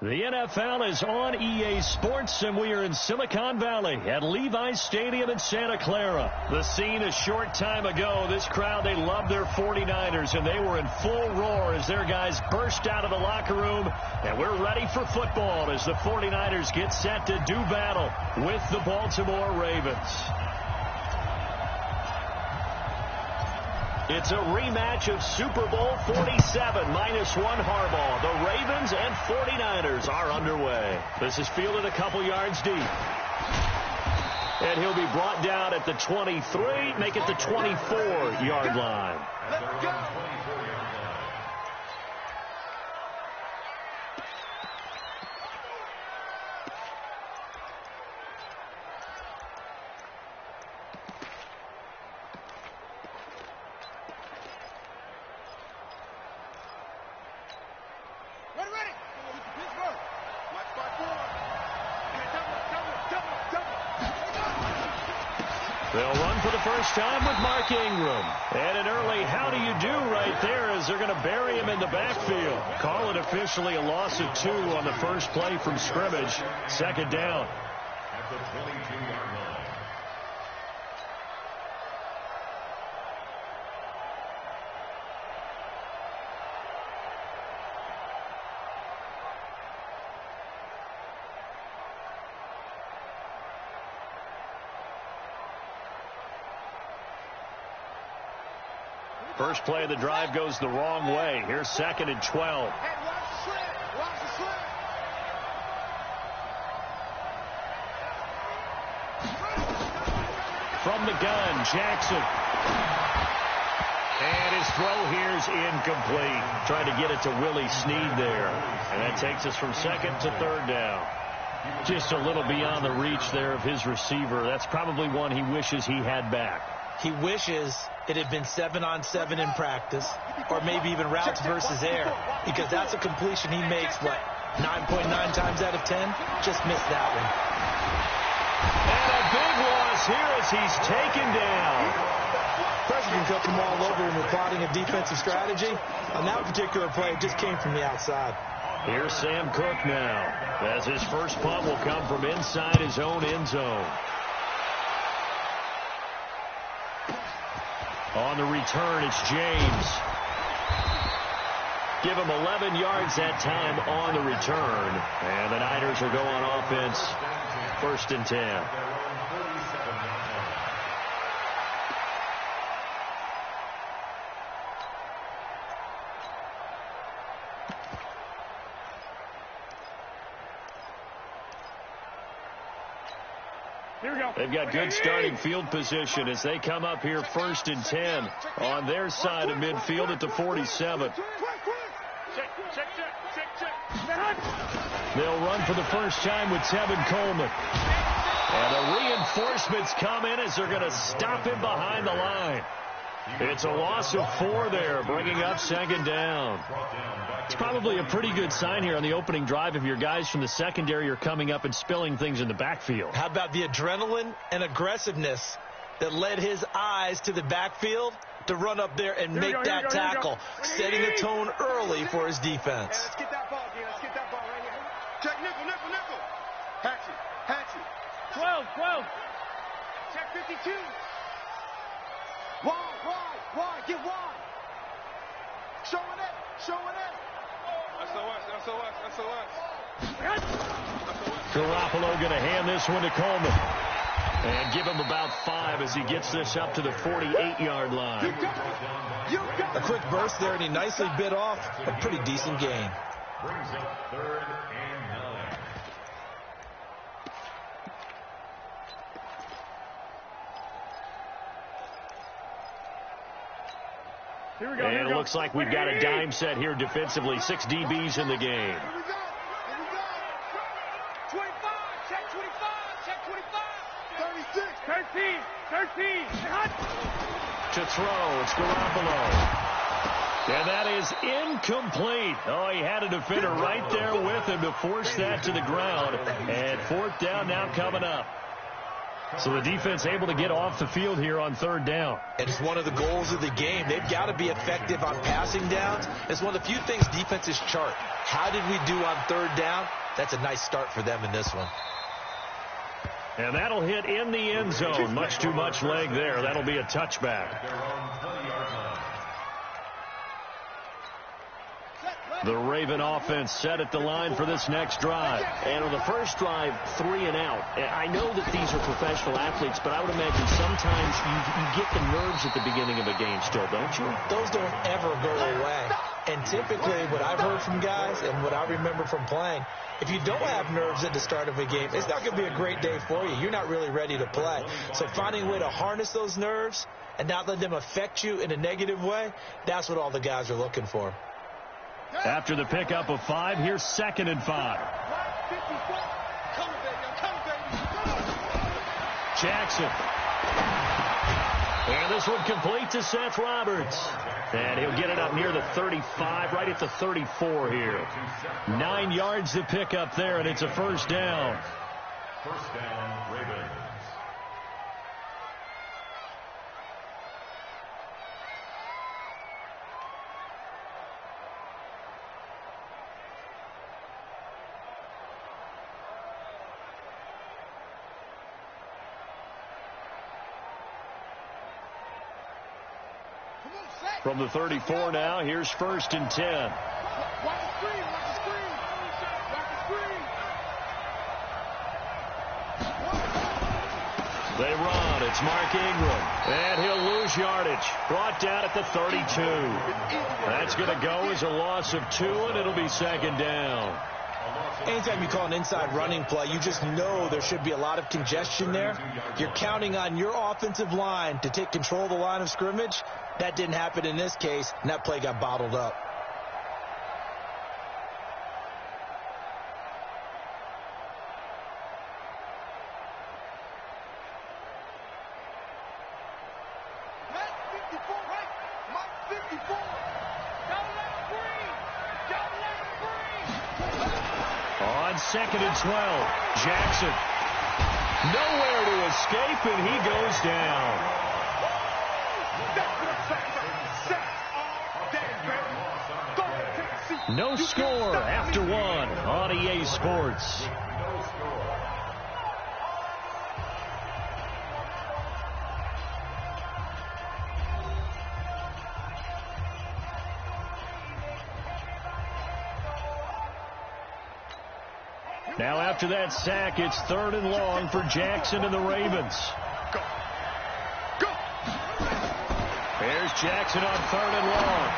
The NFL is on EA Sports, and we are in Silicon Valley at Levi's Stadium in Santa Clara. The scene a short time ago. This crowd, they love their 49ers, and they were in full roar as their guys burst out of the locker room. And we're ready for football as the 49ers get set to do battle with the Baltimore Ravens. It's a rematch of Super Bowl 47 -1 Harbaugh. The Ravens and 49ers are underway. This is fielded a couple yards deep. And he'll be brought down at the 23, make it the 24-yard line. Let's go. They'll run for the first time with Mark Ingram. And an early how do you do right there as they're going to bury him in the backfield. Call it officially a loss of 2 on the first play from scrimmage. Second down. At the 22-yard line. First play of the drive goes the wrong way. Here's 2nd and 12. Hey, watch the slant. Watch the slant. From the gun, Jackson. And his throw here's incomplete. Trying to get it to Willie Snead there. And that takes us from 2nd to 3rd down. Just a little beyond the reach there of his receiver. That's probably one he wishes he had back. He wishes it had been 7-on-7 in practice, or maybe even routes versus air, because that's a completion he makes, 9.9 times out of 10? Just missed that one. And a big loss here as he's taken down. Pressure can come from all over when we're plotting a defensive strategy. On that particular play, it just came from the outside. Here's Sam Cook now, as his first punt will come from inside his own end zone. On the return, it's James. Give him 11 yards that time on the return. And the Niners will go on offense. 1st and 10. They've got good starting field position as they come up here 1st and 10 on their side of midfield at the 47. They'll run for the first time with Tevin Coleman. And the reinforcements come in as they're going to stop him behind the line. It's a loss of 4 there, bringing up 2nd down. It's probably a pretty good sign here on the opening drive if your guys from the secondary are coming up and spilling things in the backfield. How about the adrenaline and aggressiveness that led his eyes to the backfield to run up there and make that tackle, setting the tone early for his defense. Hey, let's get that ball, Let's get that ball right here. Check nickel. Hatchet. 12. Check 52. Wide. Get wide. Showing it. SOS. Garoppolo going to hand this one to Coleman. And give him about 5 as he gets this up to the 48-yard line. A quick burst there, and he nicely bit off a pretty decent gain. Brings up 3rd and 9. And it looks like we've got a dime set here defensively. 6 DBs in the game. Here we go. 25. Check 25. 13. To throw, it's Garoppolo. And that is incomplete. Oh, he had a defender right there with him to force that to the ground. And 4th down now coming up. So the defense able to get off the field here on third down. And it's one of the goals of the game. They've got to be effective on passing downs. It's one of the few things defenses chart. How did we do on third down? That's a nice start for them in this one. And that'll hit in the end zone. Much too much leg there. That'll be a touchback. The Raven offense set at the line for this next drive. And on the first drive, 3 and out. I know that these are professional athletes, but I would imagine sometimes you get the nerves at the beginning of a game still, don't you? Those don't ever go away. And typically what I've heard from guys and what I remember from playing, if you don't have nerves at the start of a game, it's not going to be a great day for you. You're not really ready to play. So finding a way to harness those nerves and not let them affect you in a negative way, that's what all the guys are looking for. After the pickup of 5, here's 2nd and 5. Jackson. And this one complete to Seth Roberts. And he'll get it up near the 35, right at the 34 here. 9 yards to pick up there, and it's a first down. First down, Ravens. From the 34 now, here's 1st and 10. Watch the screen, watch the screen. Watch the screen. They run. It's Mark Ingram. And he'll lose yardage. Brought down at the 32. That's going to go as a loss of 2, and it'll be 2nd down. Anytime you call an inside running play, you just know there should be a lot of congestion there. You're counting on your offensive line to take control of the line of scrimmage. That didn't happen in this case, and that play got bottled up. On 2nd and 12, Jackson. Nowhere to escape, and he goes down. No score after 1 on EA Sports. Now after that sack, it's 3rd and long for Jackson and the Ravens. Go. There's Jackson on 3rd and long.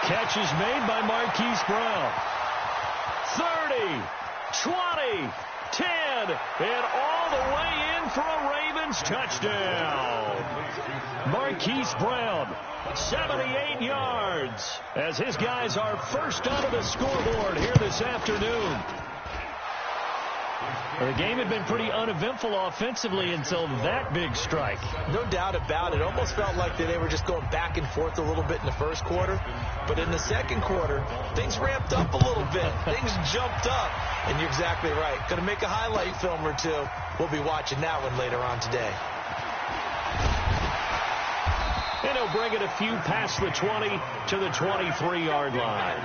Catch is made by Marquise Brown. 30, 20, 10, and all the way in for a Ravens touchdown. Marquise Brown, 78 yards, as his guys are first onto the scoreboard here this afternoon. The game had been pretty uneventful offensively until that big strike. No doubt about it. Almost felt like they were just going back and forth a little bit in the first quarter. But in the second quarter, things ramped up a little bit. Things jumped up. And you're exactly right. Going to make a highlight film or two. We'll be watching that one later on today. And he'll bring it a few past the 20 to the 23-yard line.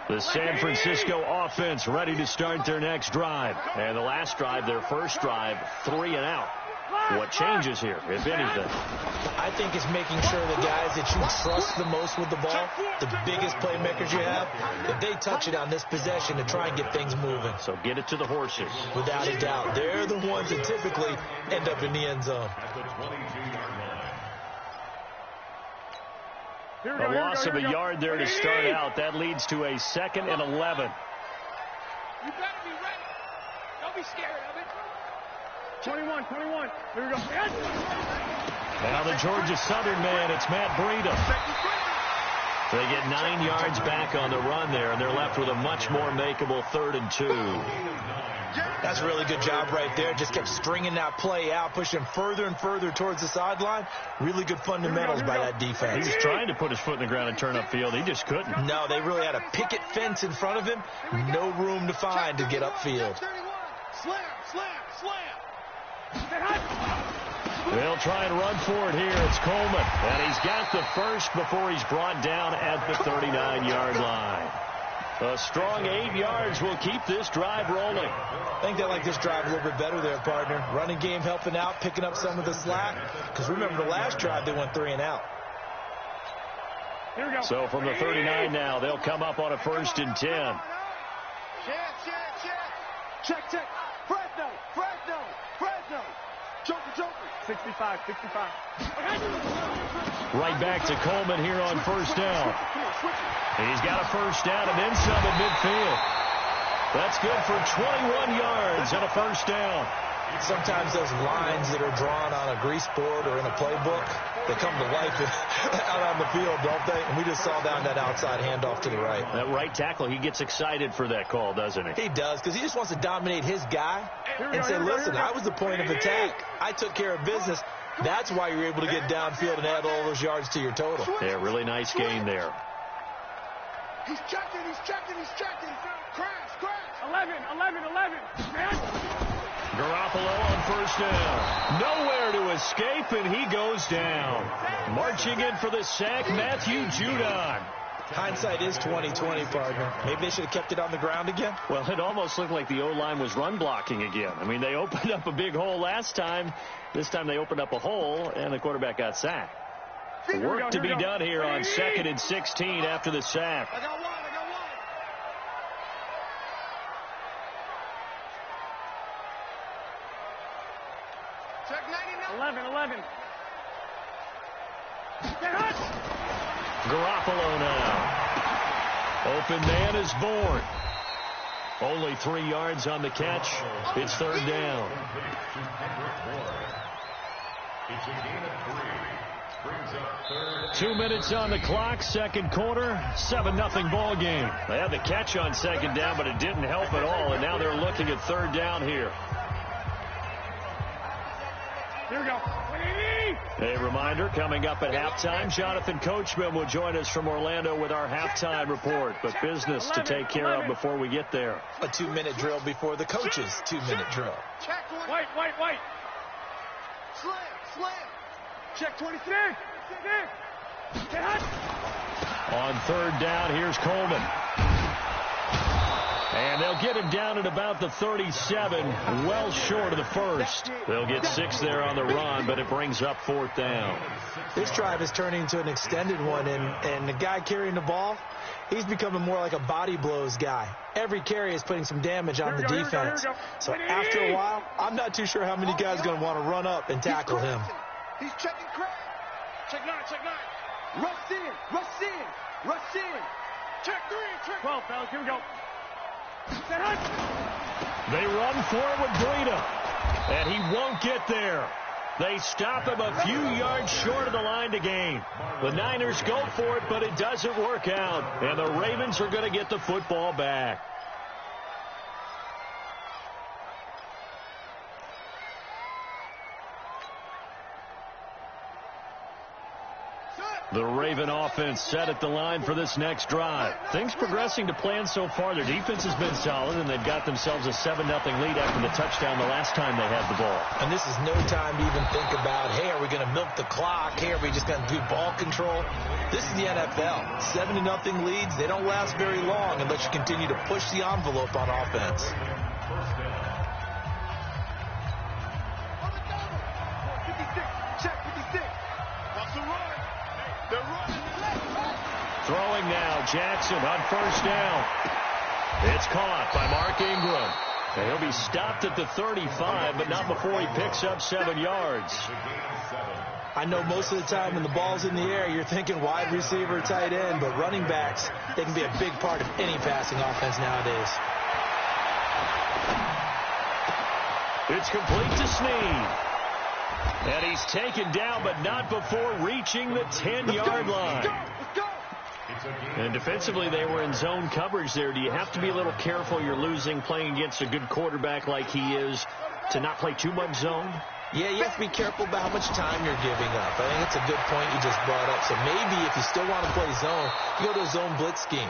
The San Francisco offense ready to start their next drive. And the last drive, their first drive, 3 and out. What changes here, if anything? I think it's making sure the guys that you trust the most with the ball, the biggest playmakers you have, that they touch it on this possession to try and get things moving. So get it to the horses. Without a doubt. They're the ones that typically end up in the end zone. A loss of a yard there to start out. That leads to a 2nd and 11. You better be ready. Don't be scared of it. 21. Here we go. Now the Georgia Southern man, it's Matt Breida. They get 9 yards back on the run there, and they're left with a much more makeable 3rd and 2. That's a really good job right there. Just kept stringing that play out, pushing further and further towards the sideline. Really good fundamentals by that defense. He was trying to put his foot in the ground and turn upfield. He just couldn't. No, they really had a picket fence in front of him. No room to find to get upfield. Slam, slam, slam. They'll try and run for it here. It's Coleman. And he's got the first before he's brought down at the 39-yard line. A strong 8 yards will keep this drive rolling. I think they like this drive a little bit better there, partner. Running game helping out, picking up some of the slack. Because remember the last drive, they went 3 and out. Here we go. So from the 39 now, they'll come up on a 1st and 10. Check. Fresno. Joker. 65. Right back to Coleman here on 1st down. He's got a 1st down and then some at midfield. That's good for 21 yards and a 1st down. Sometimes those lines that are drawn on a grease board or in a playbook, they come to life out on the field, don't they? And we just saw down that outside handoff to the right. That right tackle, he gets excited for that call, doesn't he? He does, because he just wants to dominate his guy and say, listen, I was the point of attack. I took care of business. That's why you're able to get downfield and add all those yards to your total. Yeah, really nice gain there. He's checking. Crash. 11. Garoppolo on 1st down. Nowhere to escape, and he goes down. Marching in for the sack, Matthew Judon. Hindsight is 20/20, partner. Maybe they should have kept it on the ground again. Well, it almost looked like the O-line was run blocking again. I mean, they opened up a big hole last time. This time they opened up a hole, and the quarterback got sacked. Work to be done here on 2nd and 16 after the sack. I got one. Check 99. 11. Garoppolo now. Open man is born. Only 3 yards on the catch. It's 3rd down. It's a gain of 3. Brings up 3rd. 2 minutes on the clock, 2nd quarter, 7-0 ball game. They had the catch on 2nd down, but it didn't help at all, and now they're looking at 3rd down here. Here we go. A reminder, coming up at halftime, Jonathan Coachman will join us from Orlando with our halftime report, but business to take care of before we get there. A 2-minute drill before the coach's 2-minute drill. Check 20. White. Slam. Check 23. On 3rd down, here's Coleman. And they'll get him down at about the 37, well short of the 1st. They'll get 6 there on the run, but it brings up 4th down. This drive is turning into an extended one, and the guy carrying the ball, he's becoming more like a body blows guy. Every carry is putting some damage on the defense. So after a while, I'm not too sure how many guys are going to want to run up and tackle him. He's checking crack. Check 9. Rush in. Check 3. 12, fellas. Here we go. They run for it with Breida, and he won't get there. They stop him a few yards short of the line to gain. The Niners go for it, but it doesn't work out, and the Ravens are going to get the football back. The Raven offense set at the line for this next drive. Things progressing to plan so far. Their defense has been solid, and they've got themselves a 7-0 lead after the touchdown the last time they had the ball. And this is no time to even think about, hey, are we going to milk the clock? Hey, are we just going to do ball control? This is the NFL. 7-0 leads, they don't last very long unless you continue to push the envelope on offense. Throwing now, Jackson on 1st down. It's caught by Mark Ingram. And he'll be stopped at the 35, but not before he picks up 7 yards. I know most of the time when the ball's in the air, you're thinking wide receiver, tight end, but running backs, they can be a big part of any passing offense nowadays. It's complete to Snead. And he's taken down, but not before reaching the 10-yard line. And defensively, they were in zone coverage there. Do you have to be a little careful you're losing playing against a good quarterback like he is to not play too much zone? Yeah, you have to be careful about how much time you're giving up. I think it's a good point you just brought up. So maybe if you still want to play zone, you go to a zone blitz scheme.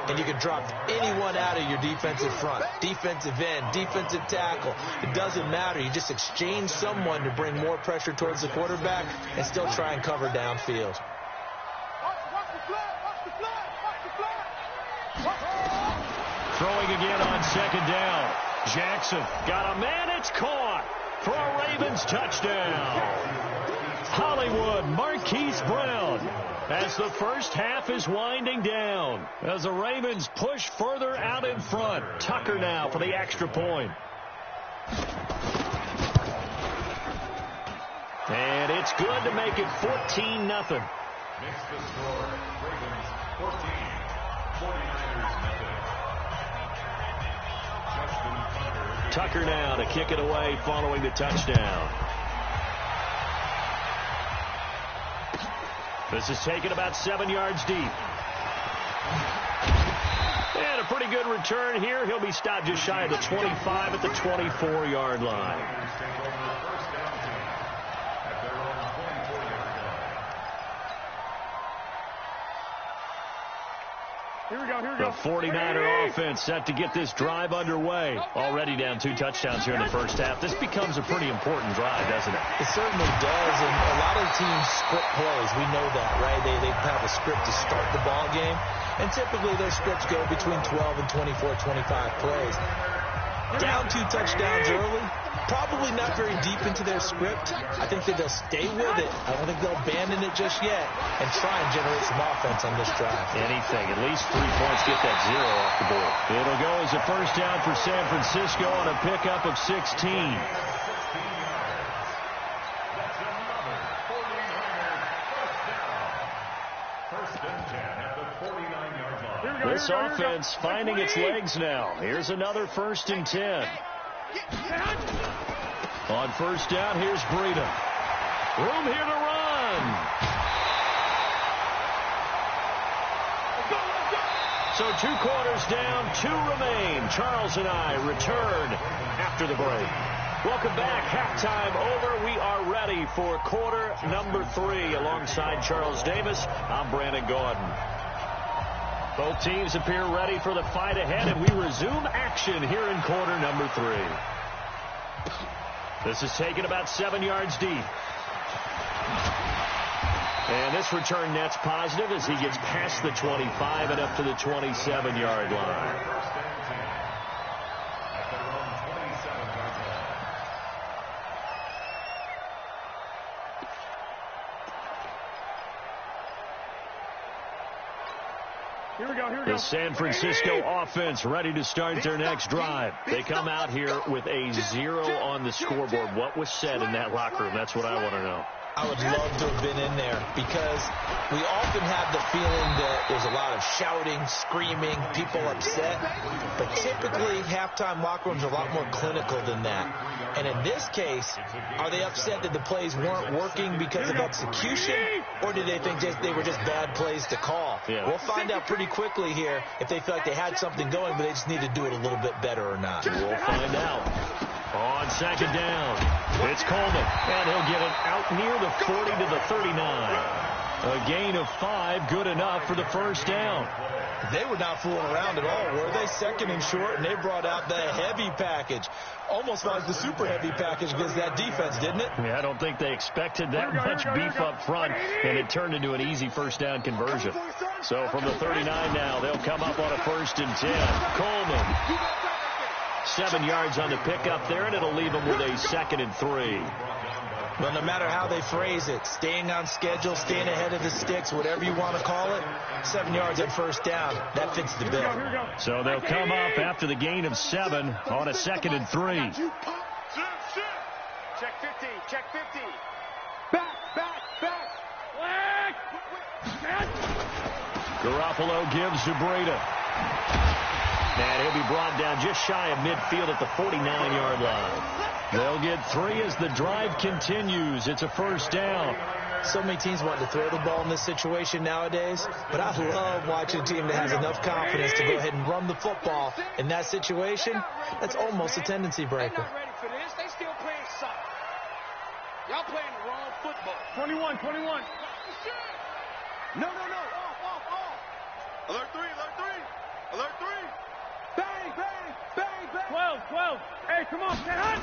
And you can drop anyone out of your defensive front, defensive end, defensive tackle. It doesn't matter. You just exchange someone to bring more pressure towards the quarterback and still try and cover downfield. Throwing again on second down. Jackson got a man. It's caught for a Ravens touchdown. Hollywood Marquise Brown as the first half is winding down. As the Ravens push further out in front. Tucker now for the extra point. And it's good to make it 14-0. Makes the score. Ravens 14, 49ers nothing. Tucker now to kick it away following the touchdown. This is taken about 7 yards deep. And a pretty good return here. He'll be stopped just shy of the 25 at the 24-yard line. The 49er offense set to get this drive underway. Already down 2 touchdowns here in the first half. This becomes a pretty important drive, doesn't it? It certainly does, and a lot of teams script plays. We know that, right? They have a script to start the ball game, and typically their scripts go between 12 and 24, 25 plays. Down 2 touchdowns early, probably not very deep into their script. I think that they'll stay with it. I don't think they'll abandon it just yet and try and generate some offense on this drive. Anything, at least 3 points, get that 0 off the board. It'll go as a first down for San Francisco on a pickup of 16. This offense finding its legs now. Here's another 1st and 10. On first down, here's Breida. Room here to run. So 2 quarters down, 2 remain. Charles and I return after the break. Welcome back. Halftime over. We are ready for quarter number 3. Alongside Charles Davis, I'm Brandon Gordon. Both teams appear ready for the fight ahead, and we resume action here in quarter number 3. This is taken about 7 yards deep. And this return net's positive as he gets past the 25 and up to the 27-yard line. The San Francisco offense ready to start their next drive. They come out here with a 0 on the scoreboard. What was said in that locker room? That's what I want to know. I would love to have been in there because we often have the feeling that there's a lot of shouting, screaming, people upset. But typically, halftime locker rooms are a lot more clinical than that. And in this case, are they upset that the plays weren't working because of execution? Or did they think they were just bad plays to call? Yeah. We'll find out pretty quickly here if they feel like they had something going, but they just need to do it a little bit better or not. We'll find out. On second down, it's Coleman, and he'll get it out near the 40 to the 39. A gain of 5, good enough for the first down. They were not fooling around at all, were they? Second and short, and they brought out the heavy package. Almost like the super heavy package against that defense, didn't it? Yeah, I don't think they expected that much beef up front, and it turned into an easy first down conversion. So from the 39 now, they'll come up on a 1st and 10. Coleman. 7 yards on the pickup there, and it'll leave them with a 2nd and 3. Well, no matter how they phrase it, staying on schedule, staying ahead of the sticks, whatever you want to call it, 7 yards on first down, that fits the bill. So they'll come up after the gain of 7 on a 2nd and 3. Check 50, check 50. Back. Garoppolo gives to Breida. And he'll be brought down just shy of midfield at the 49-yard line. They'll get 3 as the drive continues. It's a first down. So many teams want to throw the ball in this situation nowadays, but I love watching a team that has enough confidence to go ahead and run the football. In that situation, that's almost a tendency breaker. They're not ready for this. They still playing soccer. Y'all playing the wrong football. 21. No. Off. Alert 3. Bang. 12. Hey, come on, get hot.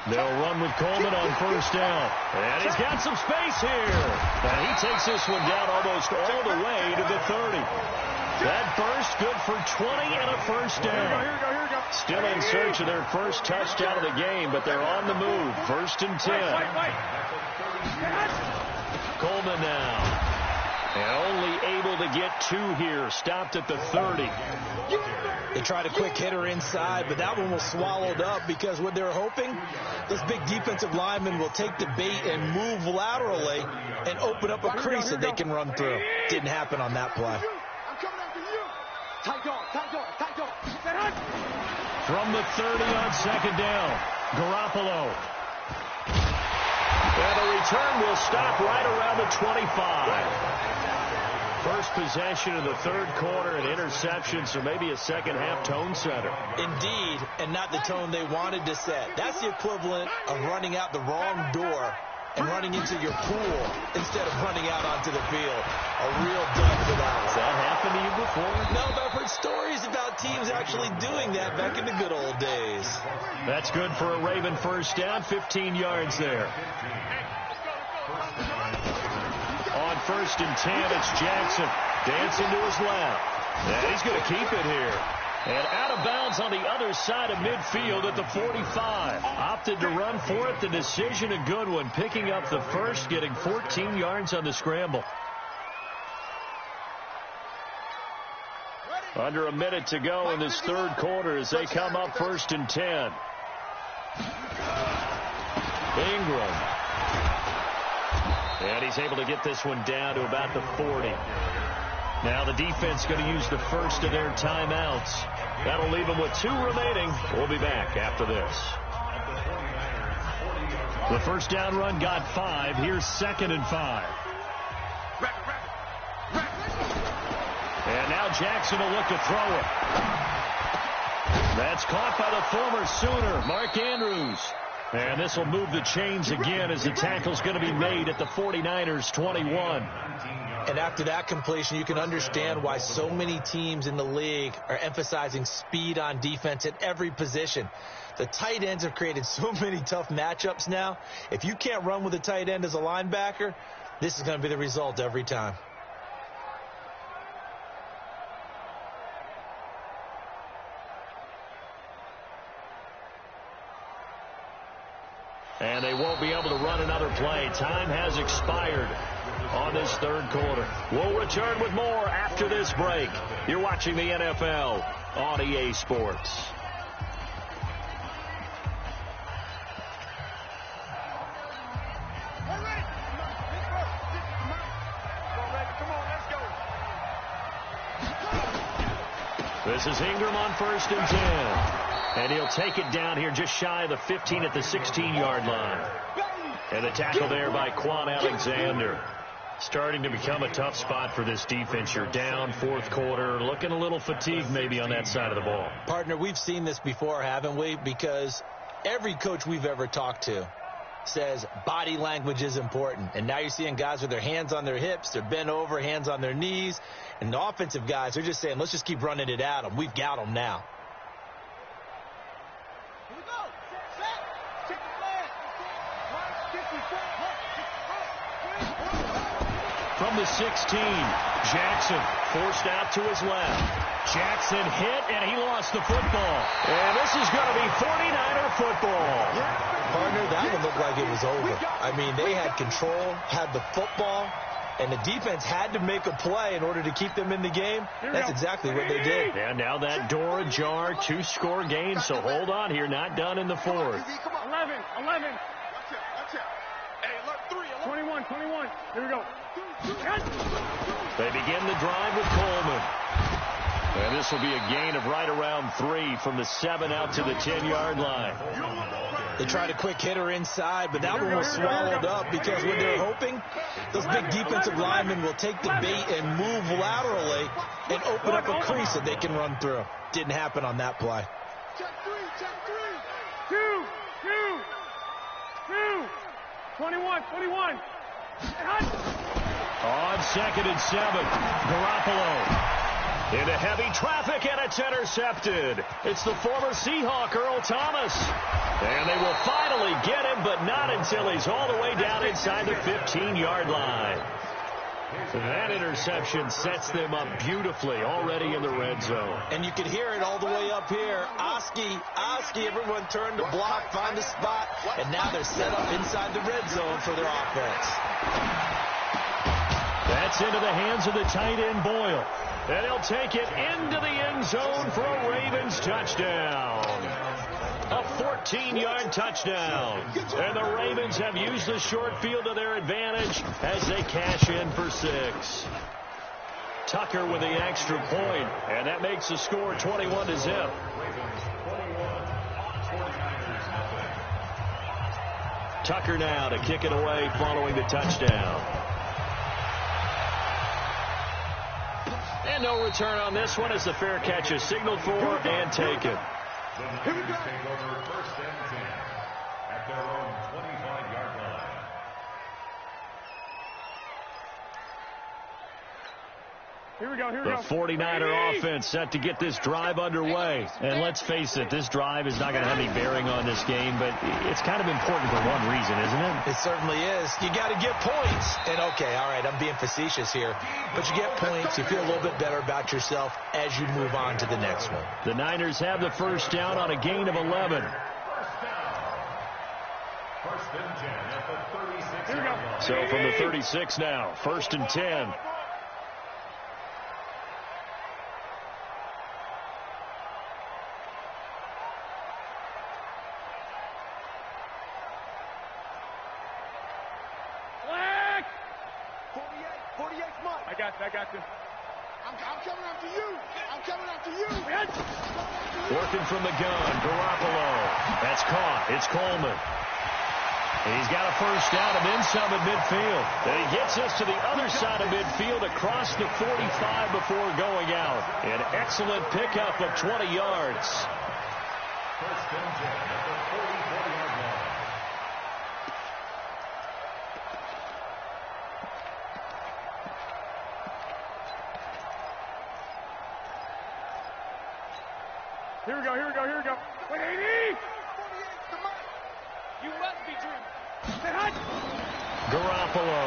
They'll run with Coleman on first down. And he's got some space here. And he takes this one down almost all the way to the 30. That burst good for 20 and a first down. Here we go. Still in search of their first touchdown of the game, but they're on the move. First and 10. Wait. Coleman now. And only able to get 2 here. Stopped at the 30. They tried a quick hitter inside, but that one was swallowed up because what they're hoping, this big defensive lineman will take the bait and move laterally and open up a crease that they can run through. Didn't happen on that play. I'm coming after you. Tight dog. From the 30 on second down, Garoppolo. And the return will stop right around the 25. First possession of the third quarter, an interception, so maybe a second-half tone setter. Indeed, and not the tone they wanted to set. That's the equivalent of running out the wrong door and running into your pool instead of running out onto the field. A real dud for that one. Has that happened to you before? No, but I've heard stories about teams actually doing that back in the good old days. That's good for a Raven first down, 15 yards there. On first and 10, it's Jackson dancing to his left. And he's going to keep it here. And out of bounds on the other side of midfield at the 45. Opted to run for it. The decision a good one. Picking up the first, getting 14 yards on the scramble. Under a minute to go in this third quarter as they come up first and 10. Ingram. And he's able to get this one down to about the 40. Now the defense going to use the first of their timeouts. That'll leave them with 2 remaining. We'll be back after this. The first down run got 5. Here's second and 5. And now Jackson will look to throw it. That's caught by the former Sooner, Mark Andrews. And this will move the chains again as the tackle's going to be made at the 49ers 21. And after that completion, you can understand why so many teams in the league are emphasizing speed on defense at every position. The tight ends have created so many tough matchups now. If you can't run with a tight end as a linebacker, this is going to be the result every time. And they won't be able to run another play. Time has expired on this third quarter. We'll return with more after this break. You're watching the NFL on EA Sports. This is Ingram on first and 10. And he'll take it down here just shy of the 15 at the 16-yard line. And the tackle there by Quan Alexander. Starting to become a tough spot for this defense. You're down fourth quarter, looking a little fatigued maybe on that side of the ball. Partner, we've seen this before, haven't we? Because every coach we've ever talked to says body language is important. And now you're seeing guys with their hands on their hips, they're bent over, hands on their knees. And the offensive guys, they're just saying, let's just keep running it at them. We've got them now. From the 16, Jackson forced out to his left. Jackson hit, and he lost the football. And this is going to be 49er football. Partner, that one looked like it was over. I mean, they had control, had the football, and the defense had to make a play in order to keep them in the game. That's exactly what they did. And now that door ajar, 2-score game, so hold on here, not done in the fourth. 11. Watch out. Hey, look, 3. 21. Here we go. They begin the drive with Coleman. And this will be a gain of right around 3 from the 7 out to the 10-yard line. They tried a quick hitter inside, but that one was swallowed up because when they're hoping, those big defensive linemen will take the bait and move laterally and open up a crease that they can run through. Didn't happen on that play. Check three. 21. On 2nd and 7, Garoppolo into heavy traffic, and it's intercepted. It's the former Seahawk, Earl Thomas. And they will finally get him, but not until he's all the way down inside the 15-yard line. That interception sets them up beautifully already in the red zone. And you can hear it all the way up here. Oski, everyone turned to block, find a spot, and now they're set up inside the red zone for their offense. That's into the hands of the tight end, Boyle. And he'll take it into the end zone for a Ravens touchdown. A 14-yard touchdown. And the Ravens have used the short field to their advantage as they cash in for 6. Tucker with the extra point, and that makes the score 21-0. Tucker now to kick it away following the touchdown. And no return on this one as the fair catch is signaled for and taken. The Niners take over 1st and 10 at their own 25-yard line. Here we go. The 49er offense set to get this drive underway. And let's face it, this drive is not going to have any bearing on this game, but it's kind of important for one reason, isn't it? It certainly is. You got to get points. And, okay, all right, I'm being facetious here. But you get points, you feel a little bit better about yourself as you move on to the next one. The Niners have the first down on a gain of 11. First and 10 at the 36. Here we go. So from the 36 now, 1st and 10. I got you. I'm coming after you. Working from the gun, Garoppolo. That's caught. It's Coleman. He's got a first down and then some at midfield. And he gets us to the other side of midfield across the 45 before going out. An excellent pickup of 20 yards. First and 10 at the 44-yard line. Here we go. Wait, 80! You must be dreaming. Garoppolo.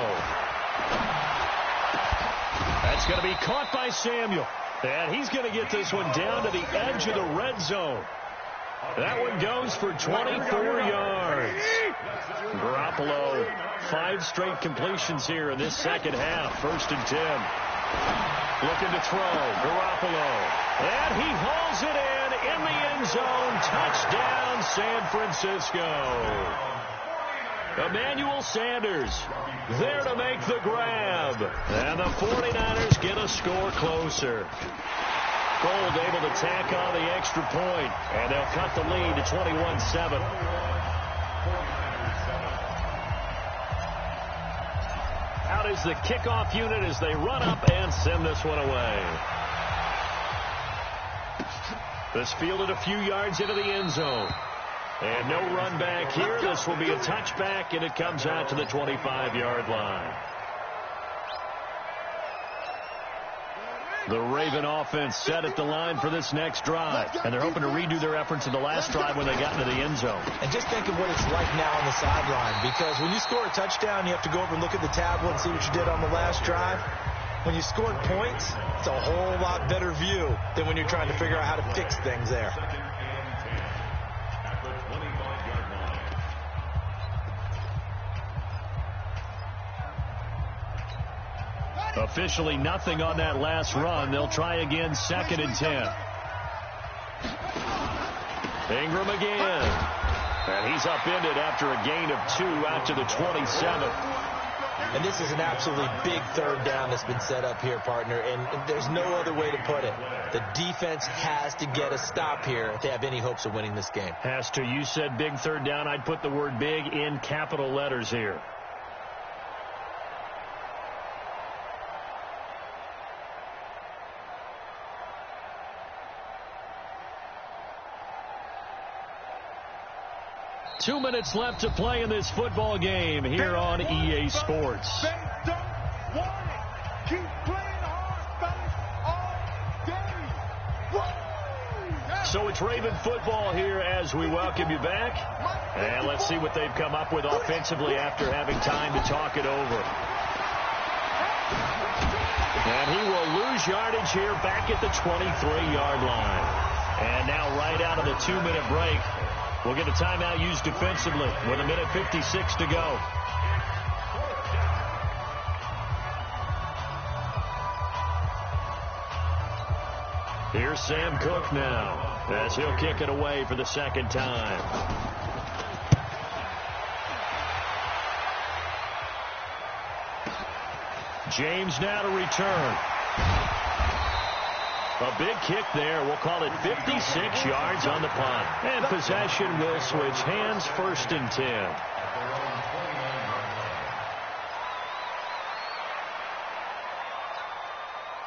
That's going to be caught by Samuel. And he's going to get this one down to the edge of the red zone. That one goes for 24 yards. Garoppolo, 5 straight completions here in this second half. 1st and 10. Looking to throw. Garoppolo. And he hauls it in the end zone. Touchdown, San Francisco. Emmanuel Sanders there to make the grab. And the 49ers get a score closer. Gold able to tack on the extra point, and they'll cut the lead to 21-7. Out is the kickoff unit as they run up and send this one away. This fielded a few yards into the end zone. And no run back here. This will be a touchback, and it comes out to the 25-yard line. The Raven offense set at the line for this next drive, and they're hoping to redo their efforts in the last drive when they got into the end zone. And just think of what it's like now on the sideline, because when you score a touchdown, you have to go over and look at the tablet and see what you did on the last drive. When you scored points, it's a whole lot better view than when you're trying to figure out how to fix things there. Officially nothing on that last run. They'll try again, 2nd and 10. Ingram again. And he's upended after a gain of 2 out to the 27. And this is an absolutely big third down that's been set up here, partner, and there's no other way to put it. The defense has to get a stop here if they have any hopes of winning this game. Has to. You said big third down. I'd put the word big in capital letters here. Two minutes left to play in this football game here on EA Sports. They don't want it. Keep playing hard, fellas, all day. So it's Raven football here as we welcome you back. And let's see what they've come up with offensively after having time to talk it over. And he will lose yardage here back at the 23-yard line. And now right out of the 2-minute break, we'll get a timeout used defensively with 1:56 to go. Here's Sam Cook now as he'll kick it away for the second time. James now to return. A big kick there. We'll call it 56 yards on the punt. And possession will switch hands, 1st and 10.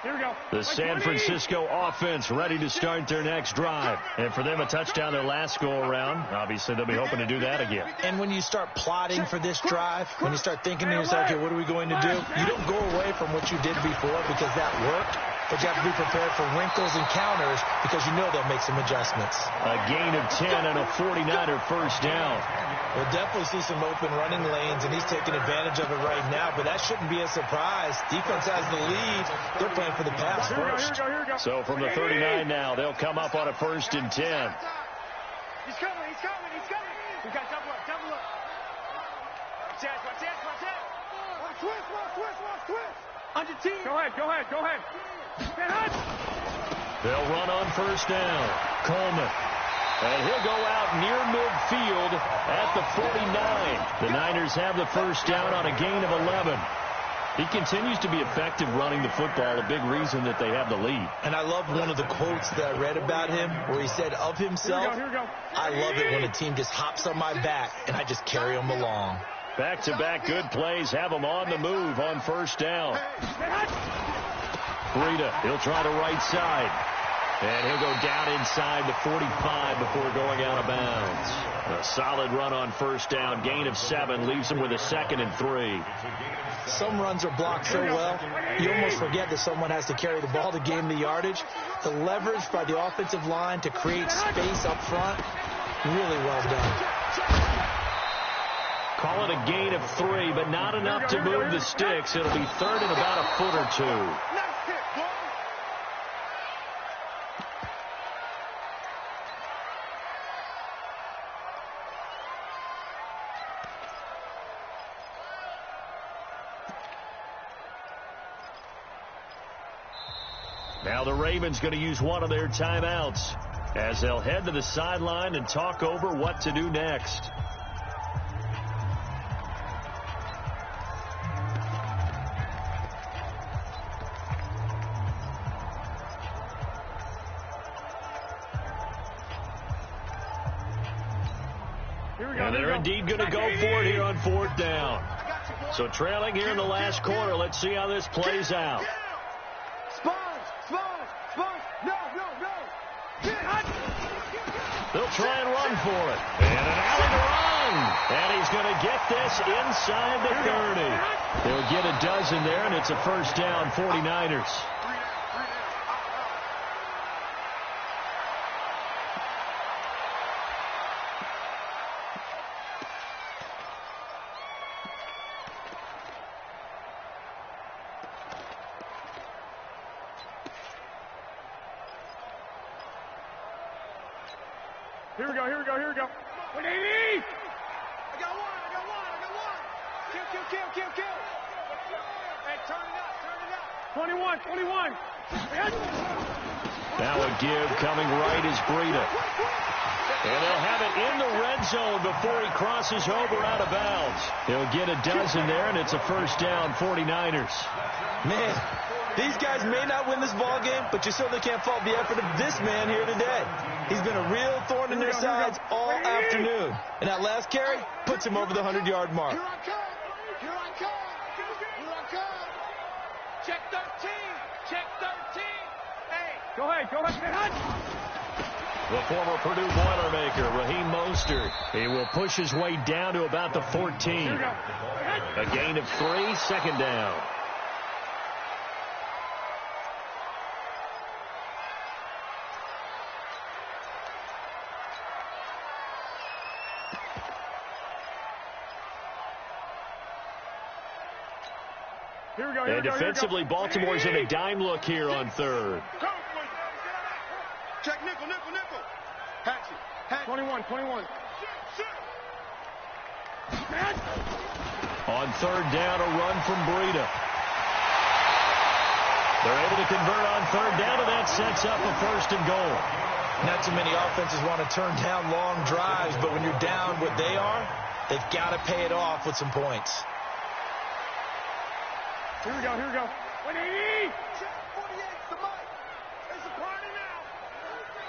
Here we go. The San Francisco offense ready to start their next drive. And for them, a touchdown their last go-around. Obviously, they'll be hoping to do that again. And when you start plotting for this drive, when you start thinking to yourself, okay, what are we going to do? You don't go away from what you did before because that worked. But you have to be prepared for wrinkles and counters because you know they'll make some adjustments. A gain of 10 and a 49er first down. We'll definitely see some open running lanes, and he's taking advantage of it right now, but that shouldn't be a surprise. Defense has the lead. They're playing for the pass first. Here we go. So from the 39 now, they'll come up on a 1st and 10. He's coming. We got double up. Watch out. Watch twist. Under team. Go ahead. They'll run on 1st down. Coleman. And he'll go out near midfield at the 49. The Niners have the first down on a gain of 11. He continues to be effective running the football, a big reason that they have the lead. And I love one of the quotes that I read about him where he said of himself, Here we go. I love it when a team just hops on my back and I just carry them along. Back-to-back good plays have them on the move on 1st down. Breida, he'll try the right side. And he'll go down inside the 45 before going out of bounds. A solid run on 1st down. Gain of 7 leaves him with a 2nd and 3. Some runs are blocked so well, you almost forget that someone has to carry the ball to gain the yardage. The leverage by the offensive line to create space up front, really well done. Call it a gain of 3, but not enough to move the sticks. It'll be 3rd and about a foot or 2. Now the Ravens going to use one of their timeouts as they'll head to the sideline and talk over what to do next. And they're indeed going to go for it here on 4th down. So trailing here in the last quarter. Let's see how this plays out. They'll try and run for it. And an alley to run. And he's going to get this inside the 30. They'll get a dozen there, and it's a first down, 49ers. Here we go. 180! I got one. Kill. Hey, turn it up. 21. Now a give coming right is Breida. And they'll have it in the red zone before he crosses over out of bounds. He'll get a dozen there, and it's a first down, 49ers. Man, these guys may not win this ball game, but you certainly can't fault the effort of this man here today. He's been a real thorn in their sides all afternoon. And that last carry puts him over the 100-yard mark. Here I come. Here I come. Here I come. Check 13. Check 13. Hey. Go ahead. The former Purdue Boilermaker, Raheem Mostert. He will push his way down to about the 14. A gain of 3, second down. And defensively, Baltimore's in a dime look here on third. Check nickel. Hatchet. 21. On third down, a run from Breida. They're able to convert on third down, and that sets up a first and goal. Not too many offenses want to turn down long drives, but when you're down what they are, they've got to pay it off with some points. Here we go. 180. Check 48. The mic. It's a party now.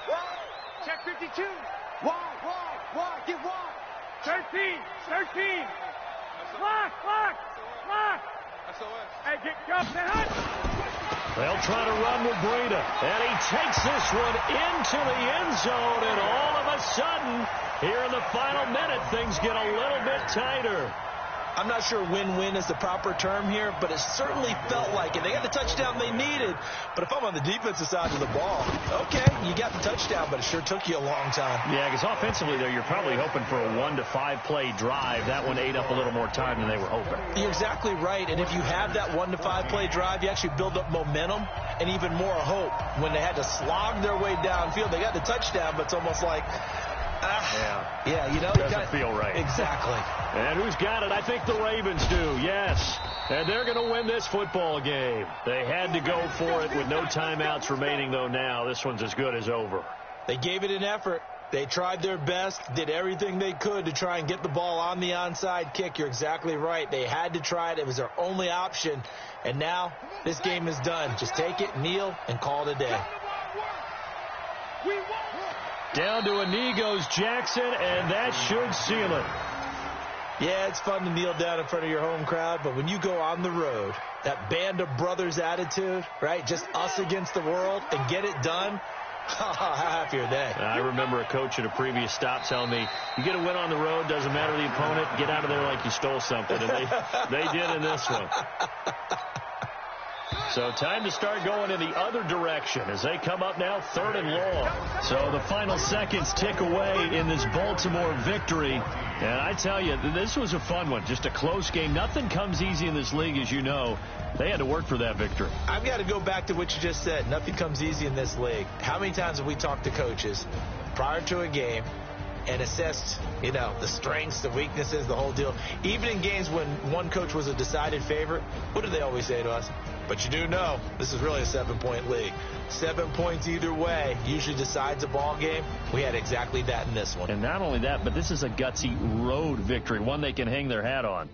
Why? Check 52. Why? Get why? 13. Lock. SOS. Hey, get cuffed. They'll try to run with Breida, and he takes this one into the end zone, and all of a sudden, here in the final minute, things get a little bit tighter. I'm not sure win-win is the proper term here, but it certainly felt like it. They got the touchdown they needed, but if I'm on the defensive side of the ball, okay, you got the touchdown, but it sure took you a long time. Yeah, because offensively, though, you're probably hoping for a 1 to 5 play drive. That one ate up a little more time than they were hoping. You're exactly right, and if you have that 1 to 5 play drive, you actually build up momentum and even more hope. When they had to slog their way downfield, they got the touchdown, but it's almost like, yeah, you know, doesn't feel right. Exactly. And who's got it? I think the Ravens do, yes. And they're going to win this football game. They had to go for it with no timeouts remaining, though now. This one's as good as over. They gave it an effort. They tried their best, did everything they could to try and get the ball on the onside kick. You're exactly right. They had to try it. It was their only option. And now this game is done. Just take it, kneel, and call it a day. Down to a knee goes Jackson, and that should seal it. Yeah, it's fun to kneel down in front of your home crowd, but when you go on the road, that band of brothers attitude, right, just us against the world, and get it done, how happy are they? I remember a coach at a previous stop telling me, you get a win on the road, doesn't matter the opponent, get out of there like you stole something, and they did in this one. So time to start going in the other direction as they come up now 3rd and long. So the final seconds tick away in this Baltimore victory. And I tell you, this was a fun one. Just a close game. Nothing comes easy in this league, as you know. They had to work for that victory. I've got to go back to what you just said. Nothing comes easy in this league. How many times have we talked to coaches prior to a game and assessed, you know, the strengths, the weaknesses, the whole deal? Even in games when one coach was a decided favorite, what do they always say to us? But you do know this is really a 7-point league. 7 points either way usually decides a ball game. We had exactly that in this one. And not only that, but this is a gutsy road victory, one they can hang their hat on.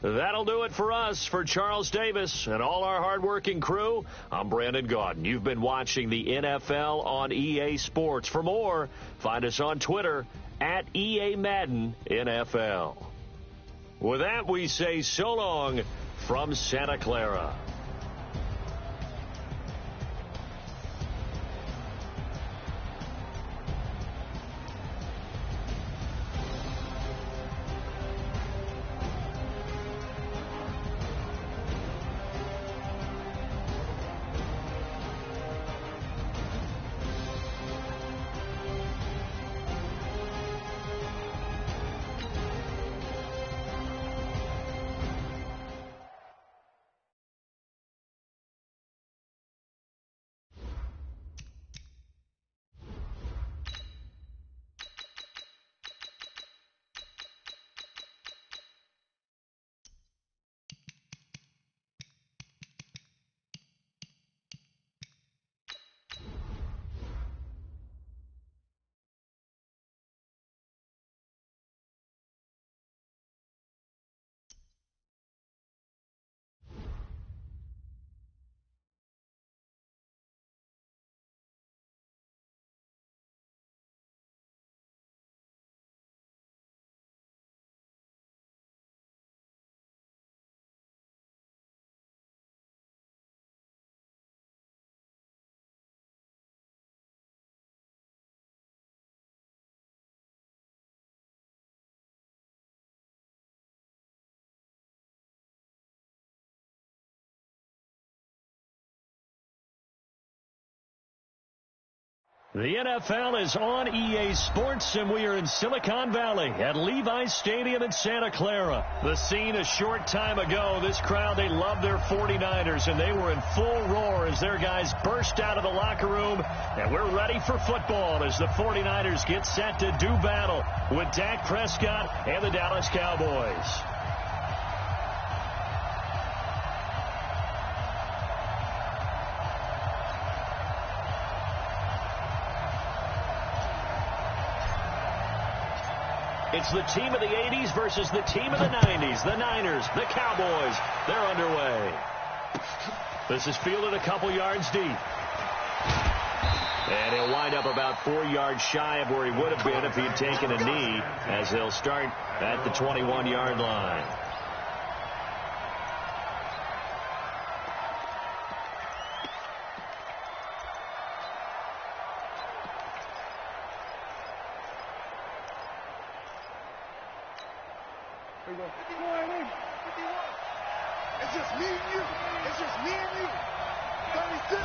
That'll do it for us. For Charles Davis and all our hardworking crew, I'm Brandon Gaudin. You've been watching the NFL on EA Sports. For more, find us on Twitter at EA Madden NFL. With that, we say so long from Santa Clara. The NFL is on EA Sports, and we are in Silicon Valley at Levi Stadium in Santa Clara. The scene a short time ago. This crowd, they love their 49ers, and they were in full roar as their guys burst out of the locker room. And we're ready for football as the 49ers get set to do battle with Dak Prescott and the Dallas Cowboys. It's the team of the 80s versus the team of the 90s. The Niners, the Cowboys, they're underway. This is fielded a couple yards deep. And he'll wind up about 4 yards shy of where he would have been if he had taken a knee, as they'll start at the 21-yard line. It's just me and you. It's just me and you. 36.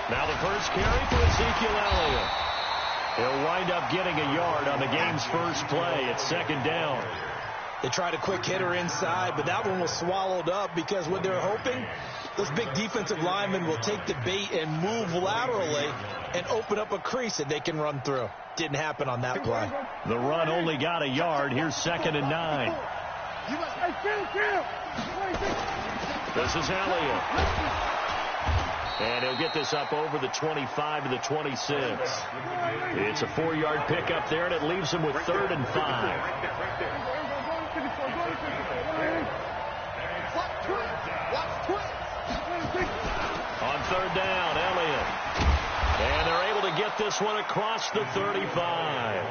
Now the first carry for Ezekiel Elliott. He'll wind up getting a yard on the game's first play. It's second down. They tried a quick hitter inside, but that one was swallowed up because what they're hoping, those big defensive linemen will take the bait and move laterally and open up a crease that they can run through. Didn't happen on that play. The run only got a yard. Here's 2nd and 9. This is Elliott. And he'll get this up over the 25 to the 26. It's a 4-yard pickup there, and it leaves him with 3rd and 5. On 3rd down, Elliott. And they're able to get this one across the 35.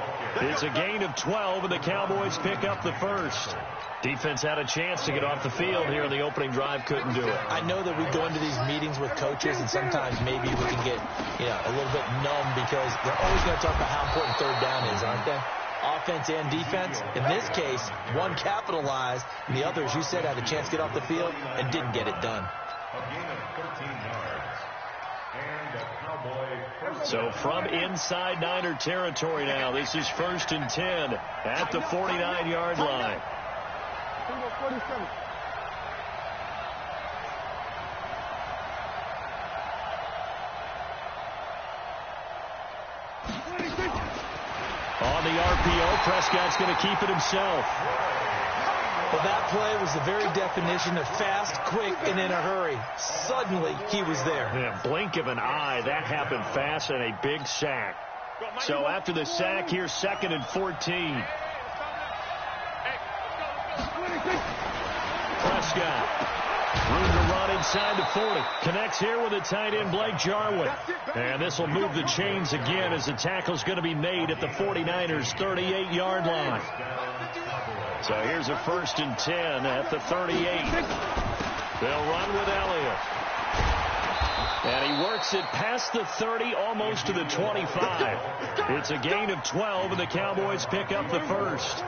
It's a gain of 12, and the Cowboys pick up the first. Defense had a chance to get off the field here in the opening drive, couldn't do it. I know that we go into these meetings with coaches, and sometimes maybe we can get, a little bit numb because they're always going to talk about how important 3rd down is, aren't they? Offense and defense. In this case, one capitalized, and the other, as you said, had a chance to get off the field and didn't get it done. A gain of 13 yards. And the Cowboy. So from inside Niner territory now, this is 1st and 10 at the 49-yard line. On the RPO, Prescott's going to keep it himself. Well, that play was the very definition of fast, quick, and in a hurry. Suddenly, he was there. Yeah, blink of an eye, that happened fast, and a big sack. So after the sack, here's 2nd and 14. Prescott. Room to run inside the 40. Connects here with the tight end, Blake Jarwin. And this will move the chains again as the tackle's going to be made at the 49ers' 38-yard line. So here's a 1st and 10 at the 38. They'll run with Elliott. And he works it past the 30, almost to the 25. It's a gain of 12, and the Cowboys pick up the first.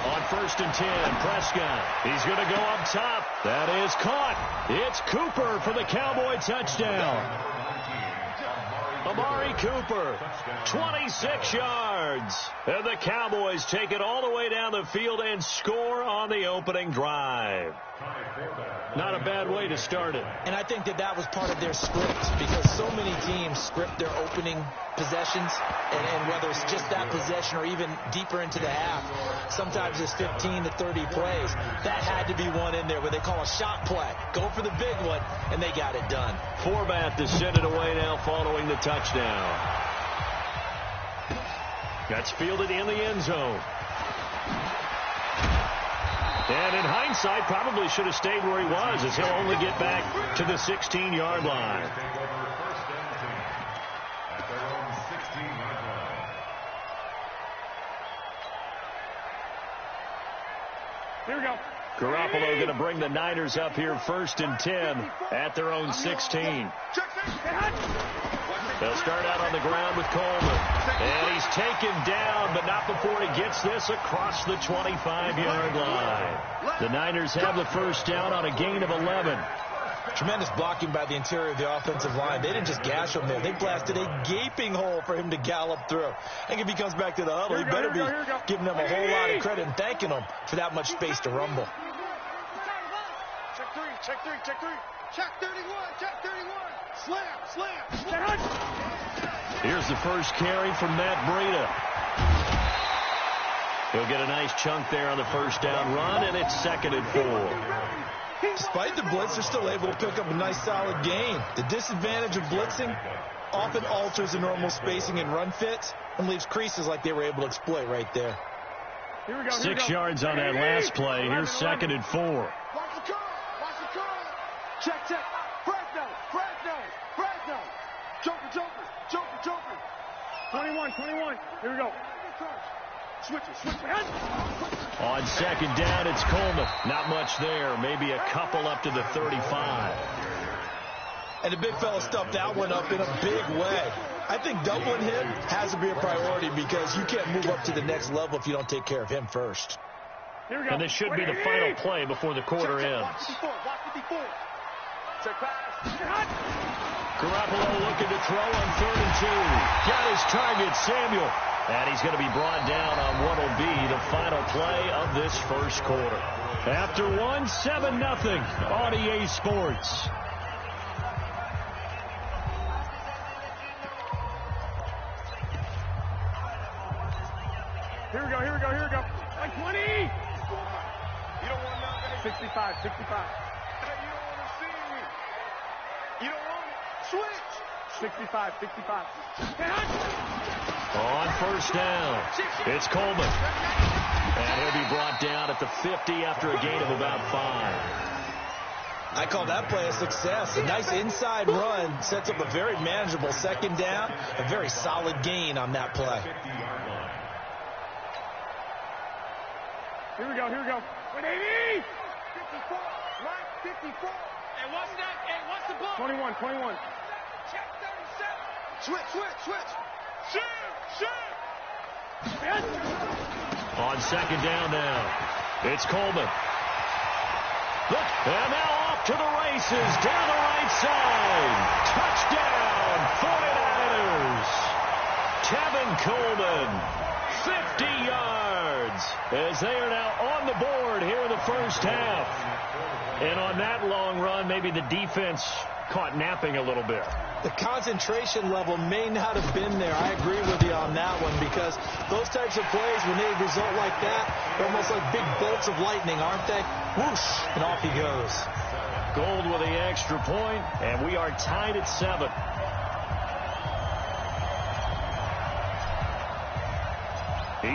On 1st and 10, Prescott. He's going to go up top. That is caught. It's Cooper for the Cowboy touchdown. Amari Cooper, 26 yards. And the Cowboys take it all the way down the field and score on the opening drive. Not a bad way to start it. And I think that was part of their script because so many teams script their opening possessions, and whether it's just that possession or even deeper into the half, sometimes it's 15 to 30 plays. That had to be one in there where they call a shot play. Go for the big one, and they got it done. Forbath to send it away now following the touchdown. That's fielded in the end zone. And in hindsight, probably should have stayed where he was as he'll only get back to the 16-yard line. Here we go. Garoppolo going to bring the Niners up here 1st and 10 at their own 16. They'll start out on the ground with Coleman. And he's taken down, but not before he gets this across the 25-yard line. The Niners have the first down on a gain of 11. Tremendous blocking by the interior of the offensive line. They didn't just gash him there. They blasted a gaping hole for him to gallop through. I think if he comes back to the huddle, he better be giving them a whole lot of credit and thanking them for that much space to rumble. Check three, check three, check three. Check 31, check 31. Slam. Here's the first carry from Matt Breida. He'll get a nice chunk there on the first down run, and it's 2nd and 4. Despite the blitz, they're still able to pick up a nice solid gain. The disadvantage of blitzing often alters the normal spacing and run fits and leaves creases like they were able to exploit right there. 6 yards on that last play. Here's 2nd and 4. Watch the curl. Check. Fresno. Joker. 21. Here we go. Switch it. On 2nd down, it's Coleman. Not much there. Maybe a couple up to the 35. And the big fella stuffed that one up in a big way. I think doubling him has to be a priority because you can't move up to the next level if you don't take care of him first. Here we go. And this should be the final play before the quarter ends. Watch 54. Check pass. Garoppolo looking to throw on 3rd and 2. Got his target, Samuel. And he's going to be brought down on what will be the final play of this first quarter. After 7-0 on EA Sports. Here we go. Like 20. You don't want nothing. 65. Hey, you don't want to see me. You don't want it. Switch. 65. On first down, it's Coleman. And he'll be brought down at the 50 after a gain of about 5. I call that play a success. A nice inside run sets up a very manageable 2nd down. A very solid gain on that play. Here we go. 180. 54. Right, 54. And what's that? And what's the ball? 21. Check 37. Switch. Shoot. On 2nd down now, it's Coleman. Look, and now off to the races down the right side. Touchdown, 49ers. Tevin Coleman, 50 yards, as they are now on the board here in the first half. And on that long run, maybe the defense caught napping a little bit. The concentration level may not have been there. I agree with you on that one because those types of plays, when they result like that, they're almost like big bolts of lightning, aren't they? Whoosh, and off he goes. Gold with the extra point, and we are tied at 7.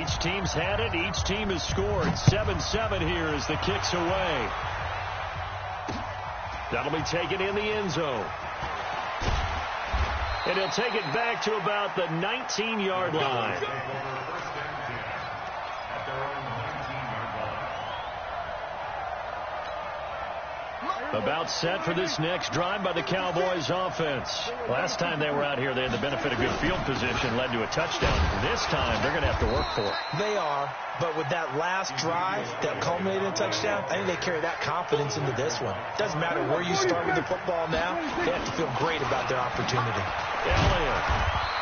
Each team's had it. Each team has scored. 7-7 here as the kick's away. That'll be taken in the end zone. And he'll take it back to about the 19-yard line. About set for this next drive by the Cowboys offense. Last time they were out here, they had the benefit of good field position, led to a touchdown. This time, they're going to have to work for it. They are, but with that last drive that culminated in a touchdown, I think they carry that confidence into this one. Doesn't matter where you start with the football now, they have to feel great about their opportunity. Elliott.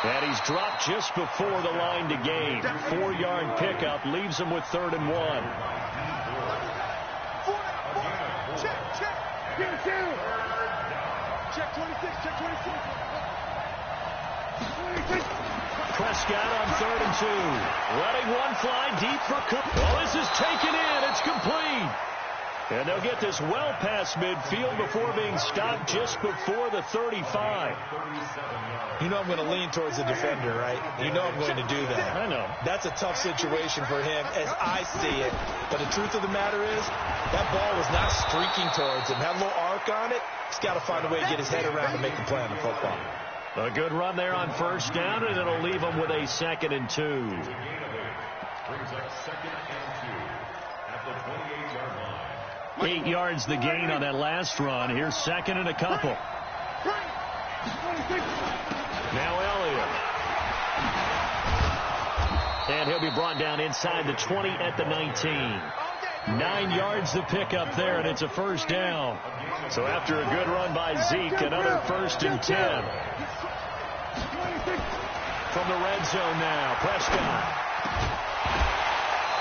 And he's dropped just before the line to gain. 4-yard pickup leaves him with 3rd and 1. Check 26. Prescott on 3rd and 2. Letting one fly deep for Cook. Well, this is taken in. It's complete. And they'll get this well past midfield before being stopped just before the 35. You know I'm going to lean towards the defender, right? You know I'm going to do that. I know. That's a tough situation for him as I see it. But the truth of the matter is, that ball was not streaking towards him. Had a little arc on it. He's got to find a way to get his head around to make the play on the football. A good run there on first down, and it'll leave him with a 2nd and 2. Brings up 2nd and 2 at the 28-yard line. 8 yards the gain on that last run. Here's 2nd and a couple. Now Elliott. And he'll be brought down inside the 20 at the 19. 9 yards to pick up there, and it's a first down. So after a good run by Zeke, another 1st and 10. From the red zone now, Prescott.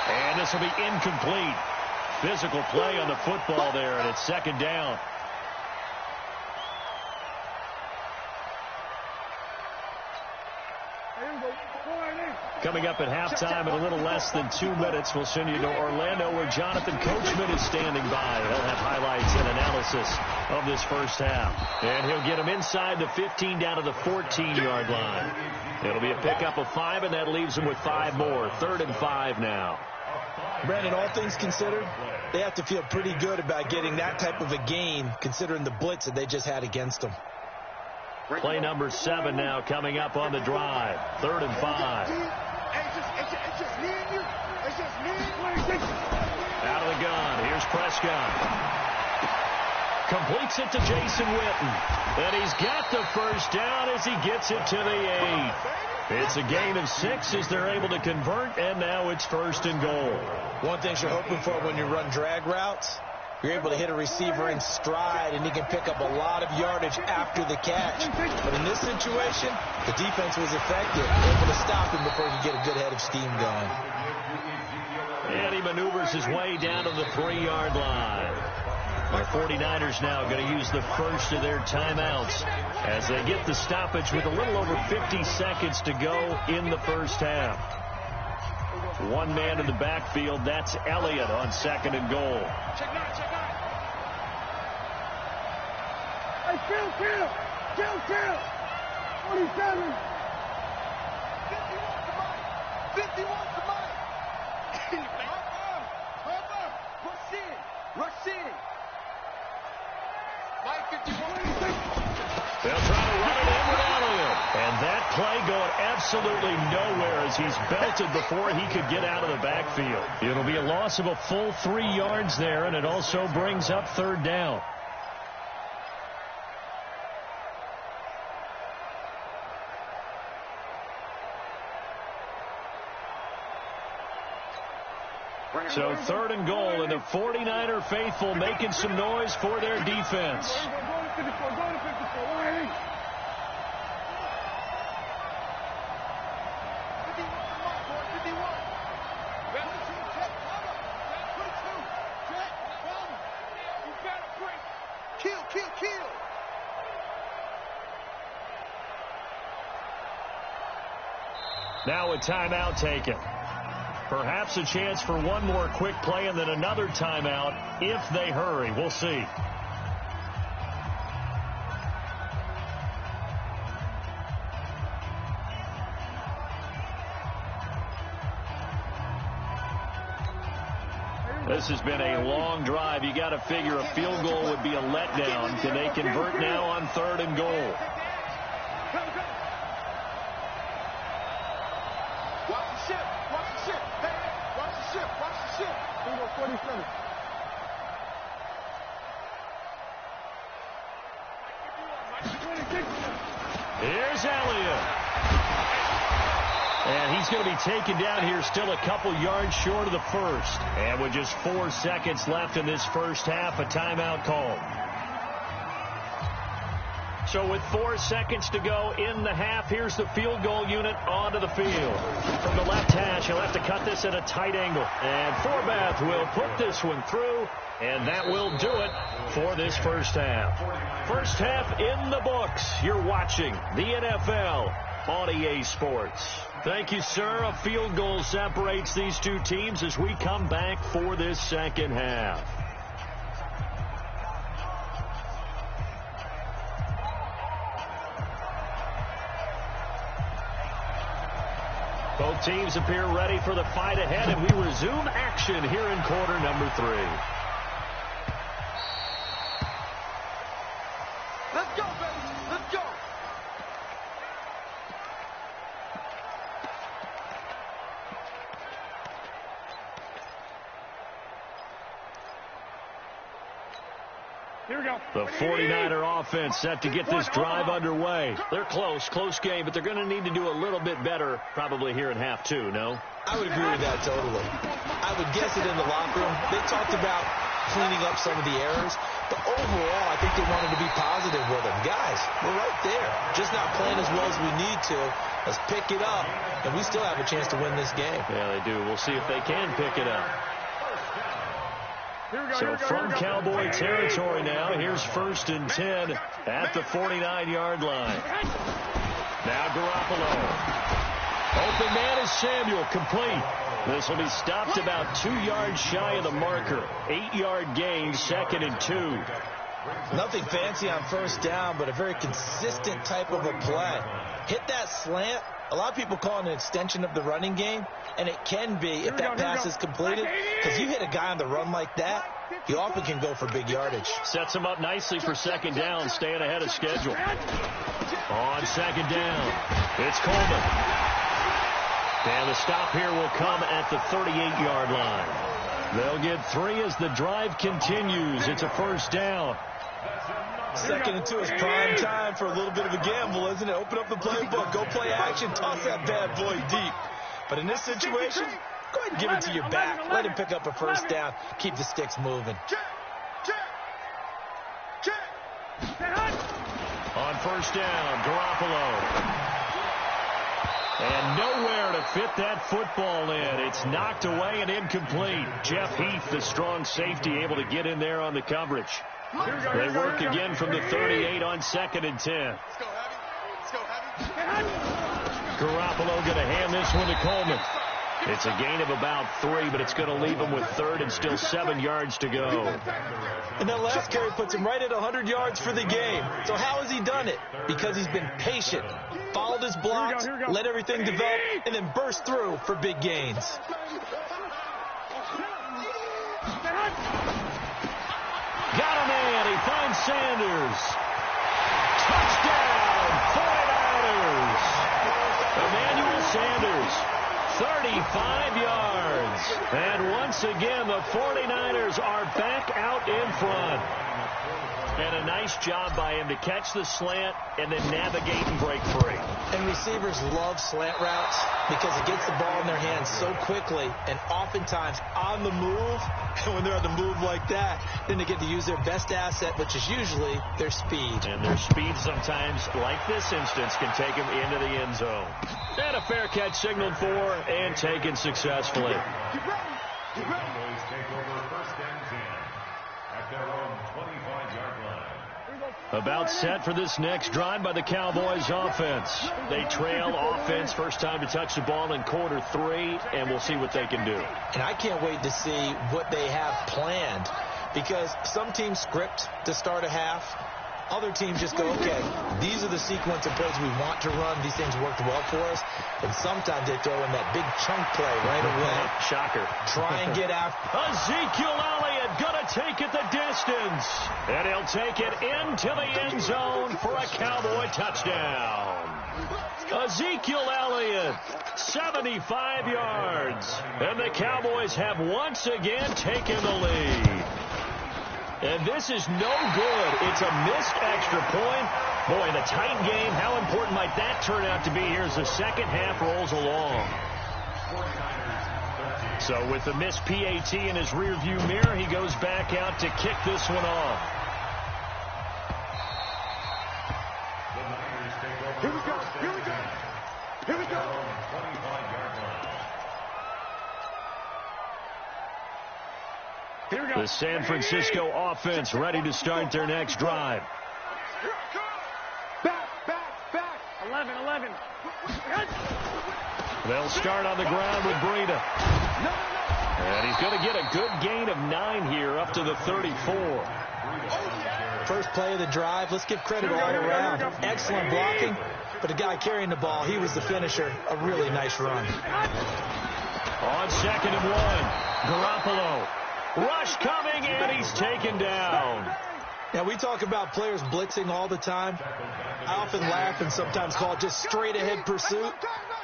And this will be incomplete. Physical play on the football there, and it's 2nd down. Coming up at halftime in a little less than 2 minutes, we'll send you to Orlando where Jonathan Coachman is standing by. He'll have highlights and analysis of this first half. And he'll get him inside the 15 down to the 14-yard line. It'll be a pickup of 5, and that leaves him with 5 more. 3rd and 5 now. Brandon, all things considered, they have to feel pretty good about getting that type of a gain considering the blitz that they just had against them. Play number 7 now coming up on the drive. 3rd and 5. Out of the gun. Here's Prescott. Completes it to Jason Witten. And he's got the first down as he gets it to the 8. It's a gain of 6 as they're able to convert, and now it's 1st and goal. One thing you're hoping for when you run drag routes, you're able to hit a receiver in stride, and he can pick up a lot of yardage after the catch. But in this situation, the defense was effective, able to stop him before he could get a good head of steam going. And he maneuvers his way down to the 3-yard line. Our 49ers now going to use the first of their timeouts as they get the stoppage with a little over 50 seconds to go in the first half. 1 man in the backfield. That's Elliott on 2nd and goal. Hey, kill. 47. 51 somebody. Rush in. Mike 51. They'll try to run it in without him. And that play going absolutely nowhere as he's belted before he could get out of the backfield. It'll be a loss of a full 3 yards there, and it also brings up 3rd down. So 3rd and goal, and the 49er faithful making some noise for their defense. Kill. Now a timeout taken. Perhaps a chance for one more quick play and then another timeout if they hurry. We'll see. This has been a long drive. You got to figure a field goal would be a letdown. Can they convert now on 3rd and goal? Watch the ship. Hey, watch the ship. Here go 47. Here's Elliott. And he's going to be taken down here still a couple yards short of the first. And with just 4 seconds left in this first half, a timeout called. So with 4 seconds to go in the half, here's the field goal unit onto the field. From the left hash, he'll have to cut this at a tight angle. And Forbath will put this one through, and that will do it for this first half. First half in the books. You're watching the NFL on EA Sports. Thank you, sir. A field goal separates these two teams as we come back for this second half. Both teams appear ready for the fight ahead, and we resume action here in quarter number 3. Let's go, baby. Let's go. Here we go. The 49er offense set to get this drive underway. They're close game, but they're going to need to do a little bit better probably here in half 2, no? I would agree with that totally. I would guess it in the locker room. They talked about cleaning up some of the errors, but overall, I think they wanted to be positive with them. Guys, we're right there. Just not playing as well as we need to. Let's pick it up, and we still have a chance to win this game. Yeah, they do. We'll see if they can pick it up. So from Cowboy territory now, here's 1st and 10 at the 49-yard line. Now Garoppolo. Open man is Samuel, complete. This will be stopped about 2 yards shy of the marker. 8-yard gain, 2nd and 2. Nothing fancy on 1st down, but a very consistent type of a play. Hit that slant. A lot of people call it an extension of the running game, and it can be if that pass is completed, because you hit a guy on the run like that, he often can go for big yardage. Sets him up nicely for 2nd down, staying ahead of schedule. On 2nd down, it's Coleman. And the stop here will come at the 38-yard line. They'll get 3 as the drive continues. It's a 1st down. 2nd and 2 is prime time for a little bit of a gamble, isn't it? Open up the playbook, go play action, toss that bad boy deep. But in this situation, go ahead and give it to your back. Let him pick up a 1st down. Keep the sticks moving. On 1st down, Garoppolo. And nowhere to fit that football in. It's knocked away and incomplete. Jeff Heath, the strong safety, able to get in there on the coverage. They work again from the 38 on 2nd and 10. Garoppolo going to hand this one to Coleman. It's a gain of about 3, but it's going to leave him with 3rd and still 7 yards to go. And that last carry puts him right at 100 yards for the game. So how has he done it? Because he's been patient, followed his blocks, let everything develop, and then burst through for big gains. Got a man. He finds Sanders. Touchdown, 49ers. Emmanuel Sanders, 35 yards. And once again, the 49ers are back out in front. And a nice job by him to catch the slant and then navigate and break free. And receivers love slant routes because it gets the ball in their hands so quickly and oftentimes on the move. And when they're on the move like that, then they get to use their best asset, which is usually their speed. And their speed sometimes, like this instance, can take them into the end zone. And a fair catch signaled for and taken successfully. Cowboys take over 1st and 10 at their own 25-yard line. About set for this next drive by the Cowboys offense. They trail offense, first time to touch the ball in quarter 3, and we'll see what they can do. And I can't wait to see what they have planned, because some teams script to start a half. Other teams just go, okay, these are the sequence of plays we want to run. These things worked well for us. And sometimes they throw in that big chunk play right away. Shocker. Try and get after. Ezekiel Elliott going to take it the distance. And he'll take it into the end zone for a Cowboy touchdown. Ezekiel Elliott, 75 yards. And the Cowboys have once again taken the lead. And this is no good. It's a missed extra point. Boy, the tight game, how important might that turn out to be here as the second half rolls along. So with the missed PAT in his rearview mirror, he goes back out to kick this one off. Here we go. Here we go. Here we go. The San Francisco offense ready to start their next drive. Back. 11. They'll start on the ground with Breida. And he's going to get a good gain of 9 here up to the 34. First play of the drive. Let's give credit all around. Excellent blocking. But the guy carrying the ball, he was the finisher. A really nice run. On 2nd and 1, Garoppolo. Rush coming, and he's taken down. Now, we talk about players blitzing all the time. I often laugh and sometimes call it just straight-ahead pursuit.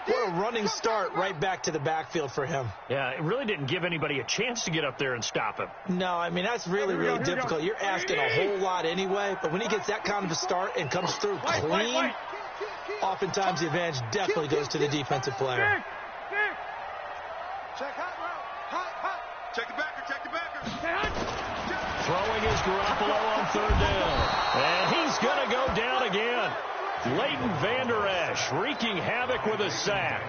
What a running start right back to the backfield for him. Yeah, it really didn't give anybody a chance to get up there and stop him. No, I mean, that's really, really difficult. You're asking a whole lot anyway, but when he gets that kind of a start and comes through clean, oftentimes the advantage definitely goes to the defensive player. Check hot route. Hot. Check the backer, check the backer. Throwing is Garoppolo on third down. And he's going to go down again. Leighton Vander Esch wreaking havoc with a sack.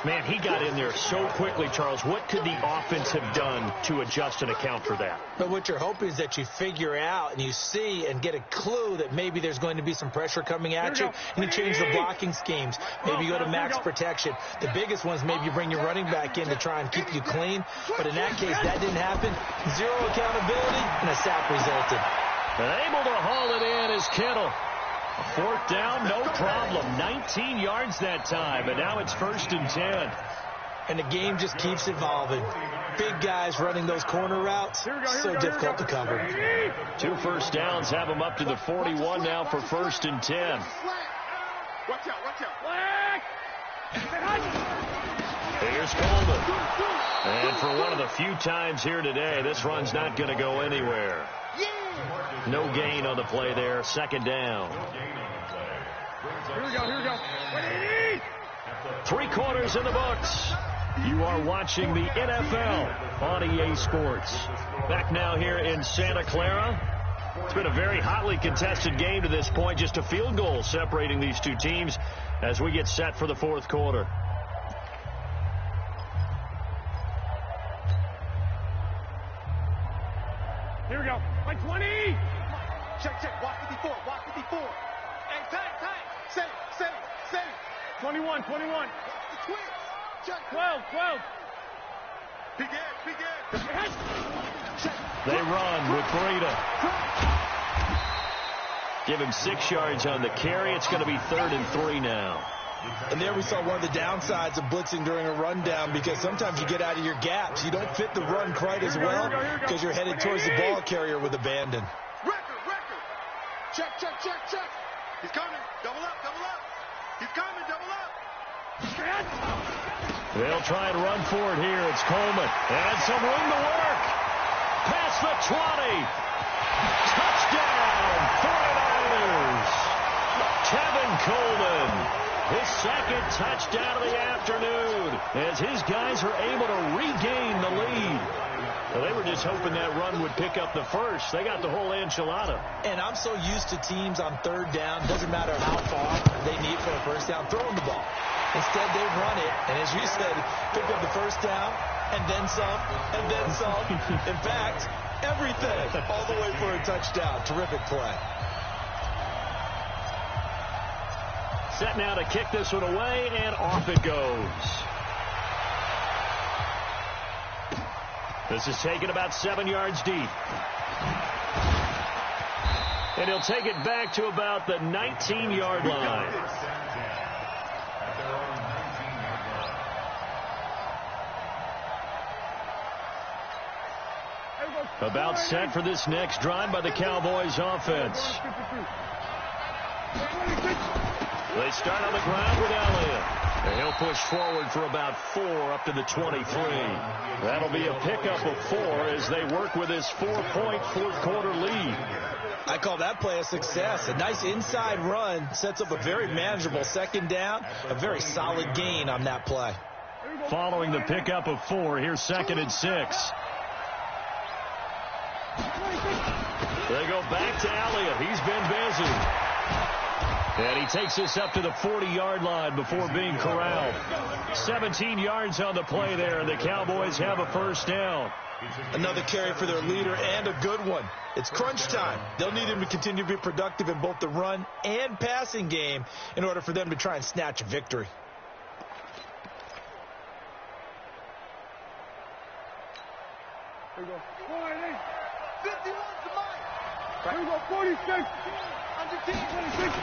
Man, he got in there so quickly, Charles. What could the offense have done to adjust and account for that? But what you're hoping is that you figure out and you see and get a clue that maybe there's going to be some pressure coming at you, and you change the blocking schemes. Maybe you go to max protection. The biggest one is maybe you bring your running back in to try and keep you clean. But in that case, that didn't happen. Zero accountability, and a sack resulted. And able to haul it in is Kittle. Fourth down, no problem. 19 yards that time, and now it's 1st and 10. And the game just keeps evolving. Big guys running those corner routes, so difficult to cover. 2 first downs have them up to the 41 now for 1st and 10. Watch out, watch out. Here's Coleman. And for one of the few times here today, this run's not going to go anywhere. No gain on the play there. 2nd down. Here we go. 3 quarters in the books. You are watching the NFL on EA Sports. Back now here in Santa Clara. It's been a very hotly contested game to this point. Just a field goal separating these two teams as we get set for the 4th quarter. Here we go. Like 20. Check. Walk 54. Hey, time. Save. 21. The twins. Check. 12. Big Ed. They run with Breida. Give him 6 yards on the carry. It's going to be 3rd and 3 now. And there we saw one of the downsides of blitzing during a rundown, because sometimes you get out of your gaps. You don't fit the run quite as well because you're headed towards the ball carrier with abandon. Record. Check. He's coming. Double up. He's coming. Double up. They'll try and run for it here. It's Coleman. And some room to work. Past the 20. Touchdown, 49ers. Kevin Coleman. His 2nd touchdown of the afternoon as his guys are able to regain the lead. Well, they were just hoping that run would pick up the first. They got the whole enchilada. And I'm so used to teams on 3rd down, doesn't matter how far they need for a 1st down, throwing the ball. Instead, they run it, and as you said, pick up the 1st down, and then some, and then some. In fact, everything, all the way for a touchdown. Terrific play. Set now to kick this one away, and off it goes. This is taken about 7 yards deep. And he'll take it back to about the 19-yard line. About set for this next drive by the Cowboys offense. They start on the ground with Elliott. And he'll push forward for about 4 up to the 23. That'll be a pickup of 4 as they work with this 4-point 4th quarter lead. I call that play a success. A nice inside run sets up a very manageable 2nd down. A very solid gain on that play. Following the pickup of 4, here's 2nd and 6. They go back to Elliott. He's been busy. And he takes this up to the 40-yard line before being corralled. 17 yards on the play there, and the Cowboys have a 1st down. Another carry for their leader, and a good one. It's crunch time. They'll need him to continue to be productive in both the run and passing game in order for them to try and snatch a victory. Here we go. 40. 51's the mic. Here we go. 46. Under 26.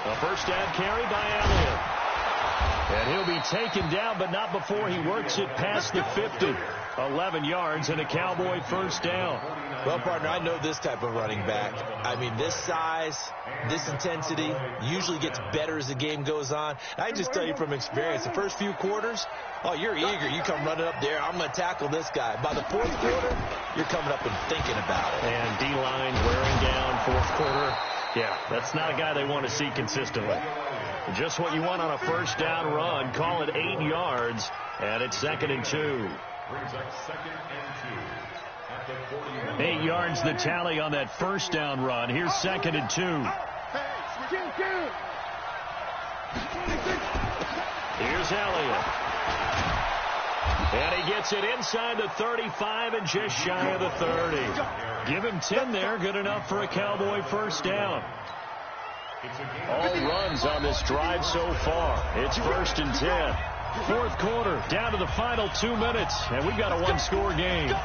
A 1st down carry by Elliott. And he'll be taken down, but not before he works it past the 50. 11 yards and a Cowboy 1st down. Well, partner, I know this type of running back. I mean, this size, this intensity usually gets better as the game goes on. I just tell you from experience, the first few quarters, oh, you're eager. You come running up there. I'm going to tackle this guy. By the 4th quarter, you're coming up and thinking about it. And D-line wearing down 4th quarter. Yeah, that's not a guy they want to see consistently. Just what you want on a 1st down run. Call it 8 yards, and it's 2nd and 2. Brings up 2nd and 2 at the 41. 8 yards the tally on that first down run. Here's 2nd and 2. Here's Elliott. And he gets it inside the 35 and just shy of the 30. Give him 10 there. Good enough for a Cowboy first down. All runs on this drive so far. It's 1st and 10. Fourth quarter, down to the final 2 minutes, and we've got a one-score game.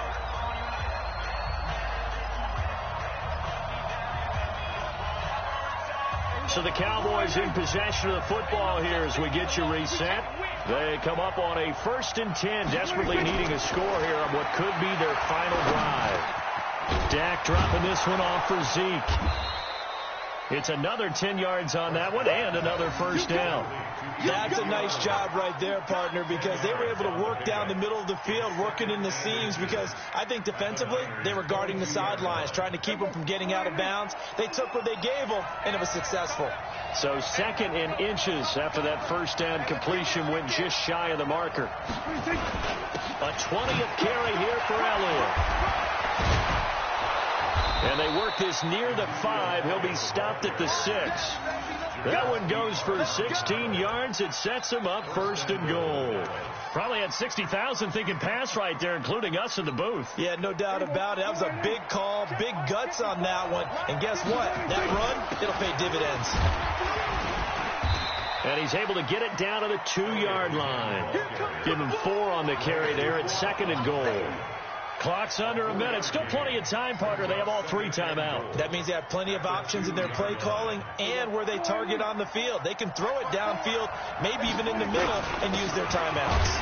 So the Cowboys in possession of the football here as we get you reset. They come up on a 1st and 10, desperately needing a score here on what could be their final drive. Dak dropping this one off for Zeke. It's another 10 yards on that one and another first down. That's a nice job right there, partner, because they were able to work down the middle of the field, working in the seams, because I think defensively they were guarding the sidelines, trying to keep them from getting out of bounds. They took what they gave them, and it was successful. So 2nd and inches after that first down completion went just shy of the marker. A 20th carry here for Elliott. And they work this near the 5. He'll be stopped at the 6. That one goes for 16 yards. It sets him up 1st and goal. Probably had 60,000 thinking pass right there, including us in the booth. Yeah, no doubt about it. That was a big call, big guts on that one. And guess what? That run, it'll pay dividends. And he's able to get it down to the 2-yard line. Give him 4 on the carry there at 2nd and goal. Clock's under a minute. Still plenty of time, partner. They have all 3 timeouts. That means they have plenty of options in their play calling and where they target on the field. They can throw it downfield, maybe even in the middle, and use their timeouts.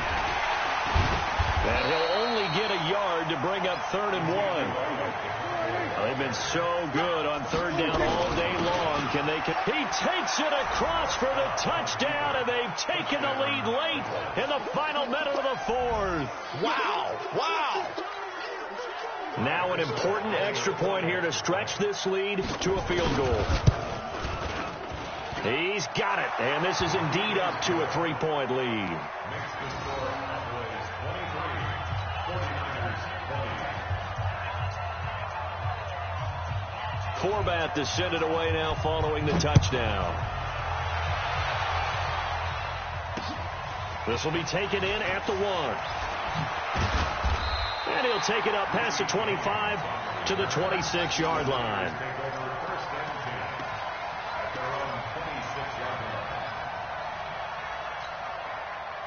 And he'll only get a yard to bring up 3rd and 1. They've been so good on 3rd down all day long. He takes it across for the touchdown, and they've taken the lead late in the final minute of the 4th. Wow. Wow. Now an important extra point here to stretch this lead to a field goal. He's got it, and this is indeed up to a 3-point lead. Makes the score Cowboys 23, 49ers 20. Forbath to send it away now following the touchdown. This will be taken in at the 1. And he'll take it up past the 25 to the 26-yard line.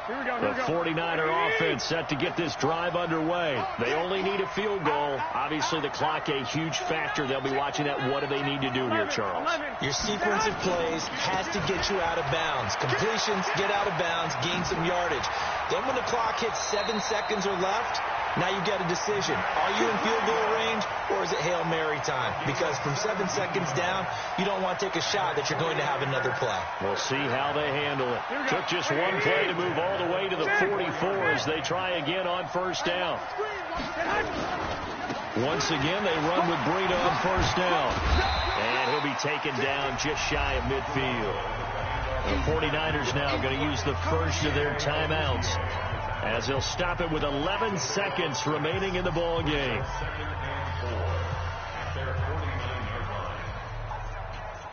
The 49er offense set to get this drive underway. They only need a field goal. Obviously, the clock a huge factor. They'll be watching that. What do they need to do here, Charles? Your sequence of plays has to get you out of bounds. Completions, get out of bounds, gain some yardage. Then when the clock hits 7 seconds or left, now you get a decision. Are you in field goal range, or is it Hail Mary time? Because from 7 seconds down, you don't want to take a shot that you're going to have another play. We'll see how they handle it. Took just one play to move all the way to the 44 as they try again on first down. Once again, they run with Breida on first down. And he'll be taken down just shy of midfield. The 49ers now going to use the first of their timeouts, as they'll stop it with 11 seconds remaining in the ball game.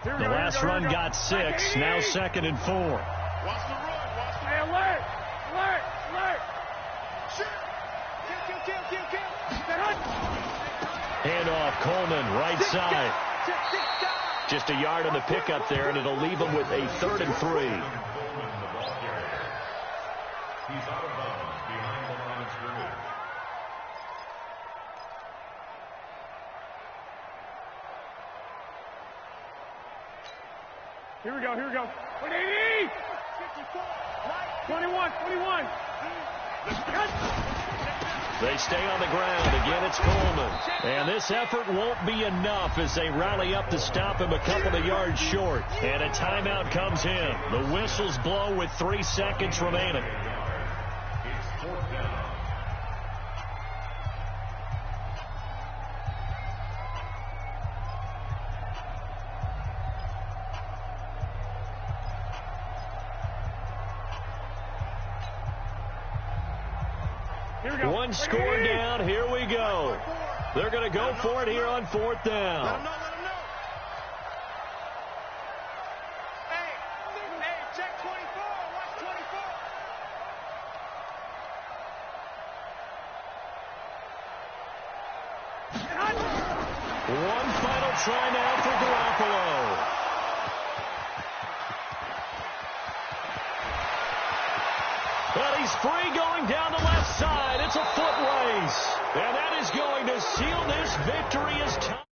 The last run got 6. Now 2nd and 4. Watch the run. Watch the Hey, alert! Alert! Alert! Kill. Handoff, Coleman, right side. Just a yard on the pickup there, and it'll leave them with a 3rd and 3. He's out of bounds behind the line of scrimmage. Here we go. 21. They stay on the ground. Again, it's Coleman. And this effort won't be enough as they rally up to stop him a couple of yards short. And a timeout comes in. The whistles blow with 3 seconds remaining. It's 4th down. One score down. Here we go. They're going to go for it here on 4th down. Let him know. Hey, check 24. Watch 24. One final try now for Garoppolo. Well, he's free going down the left side. It's a foot race. And that is going to seal this victory as time.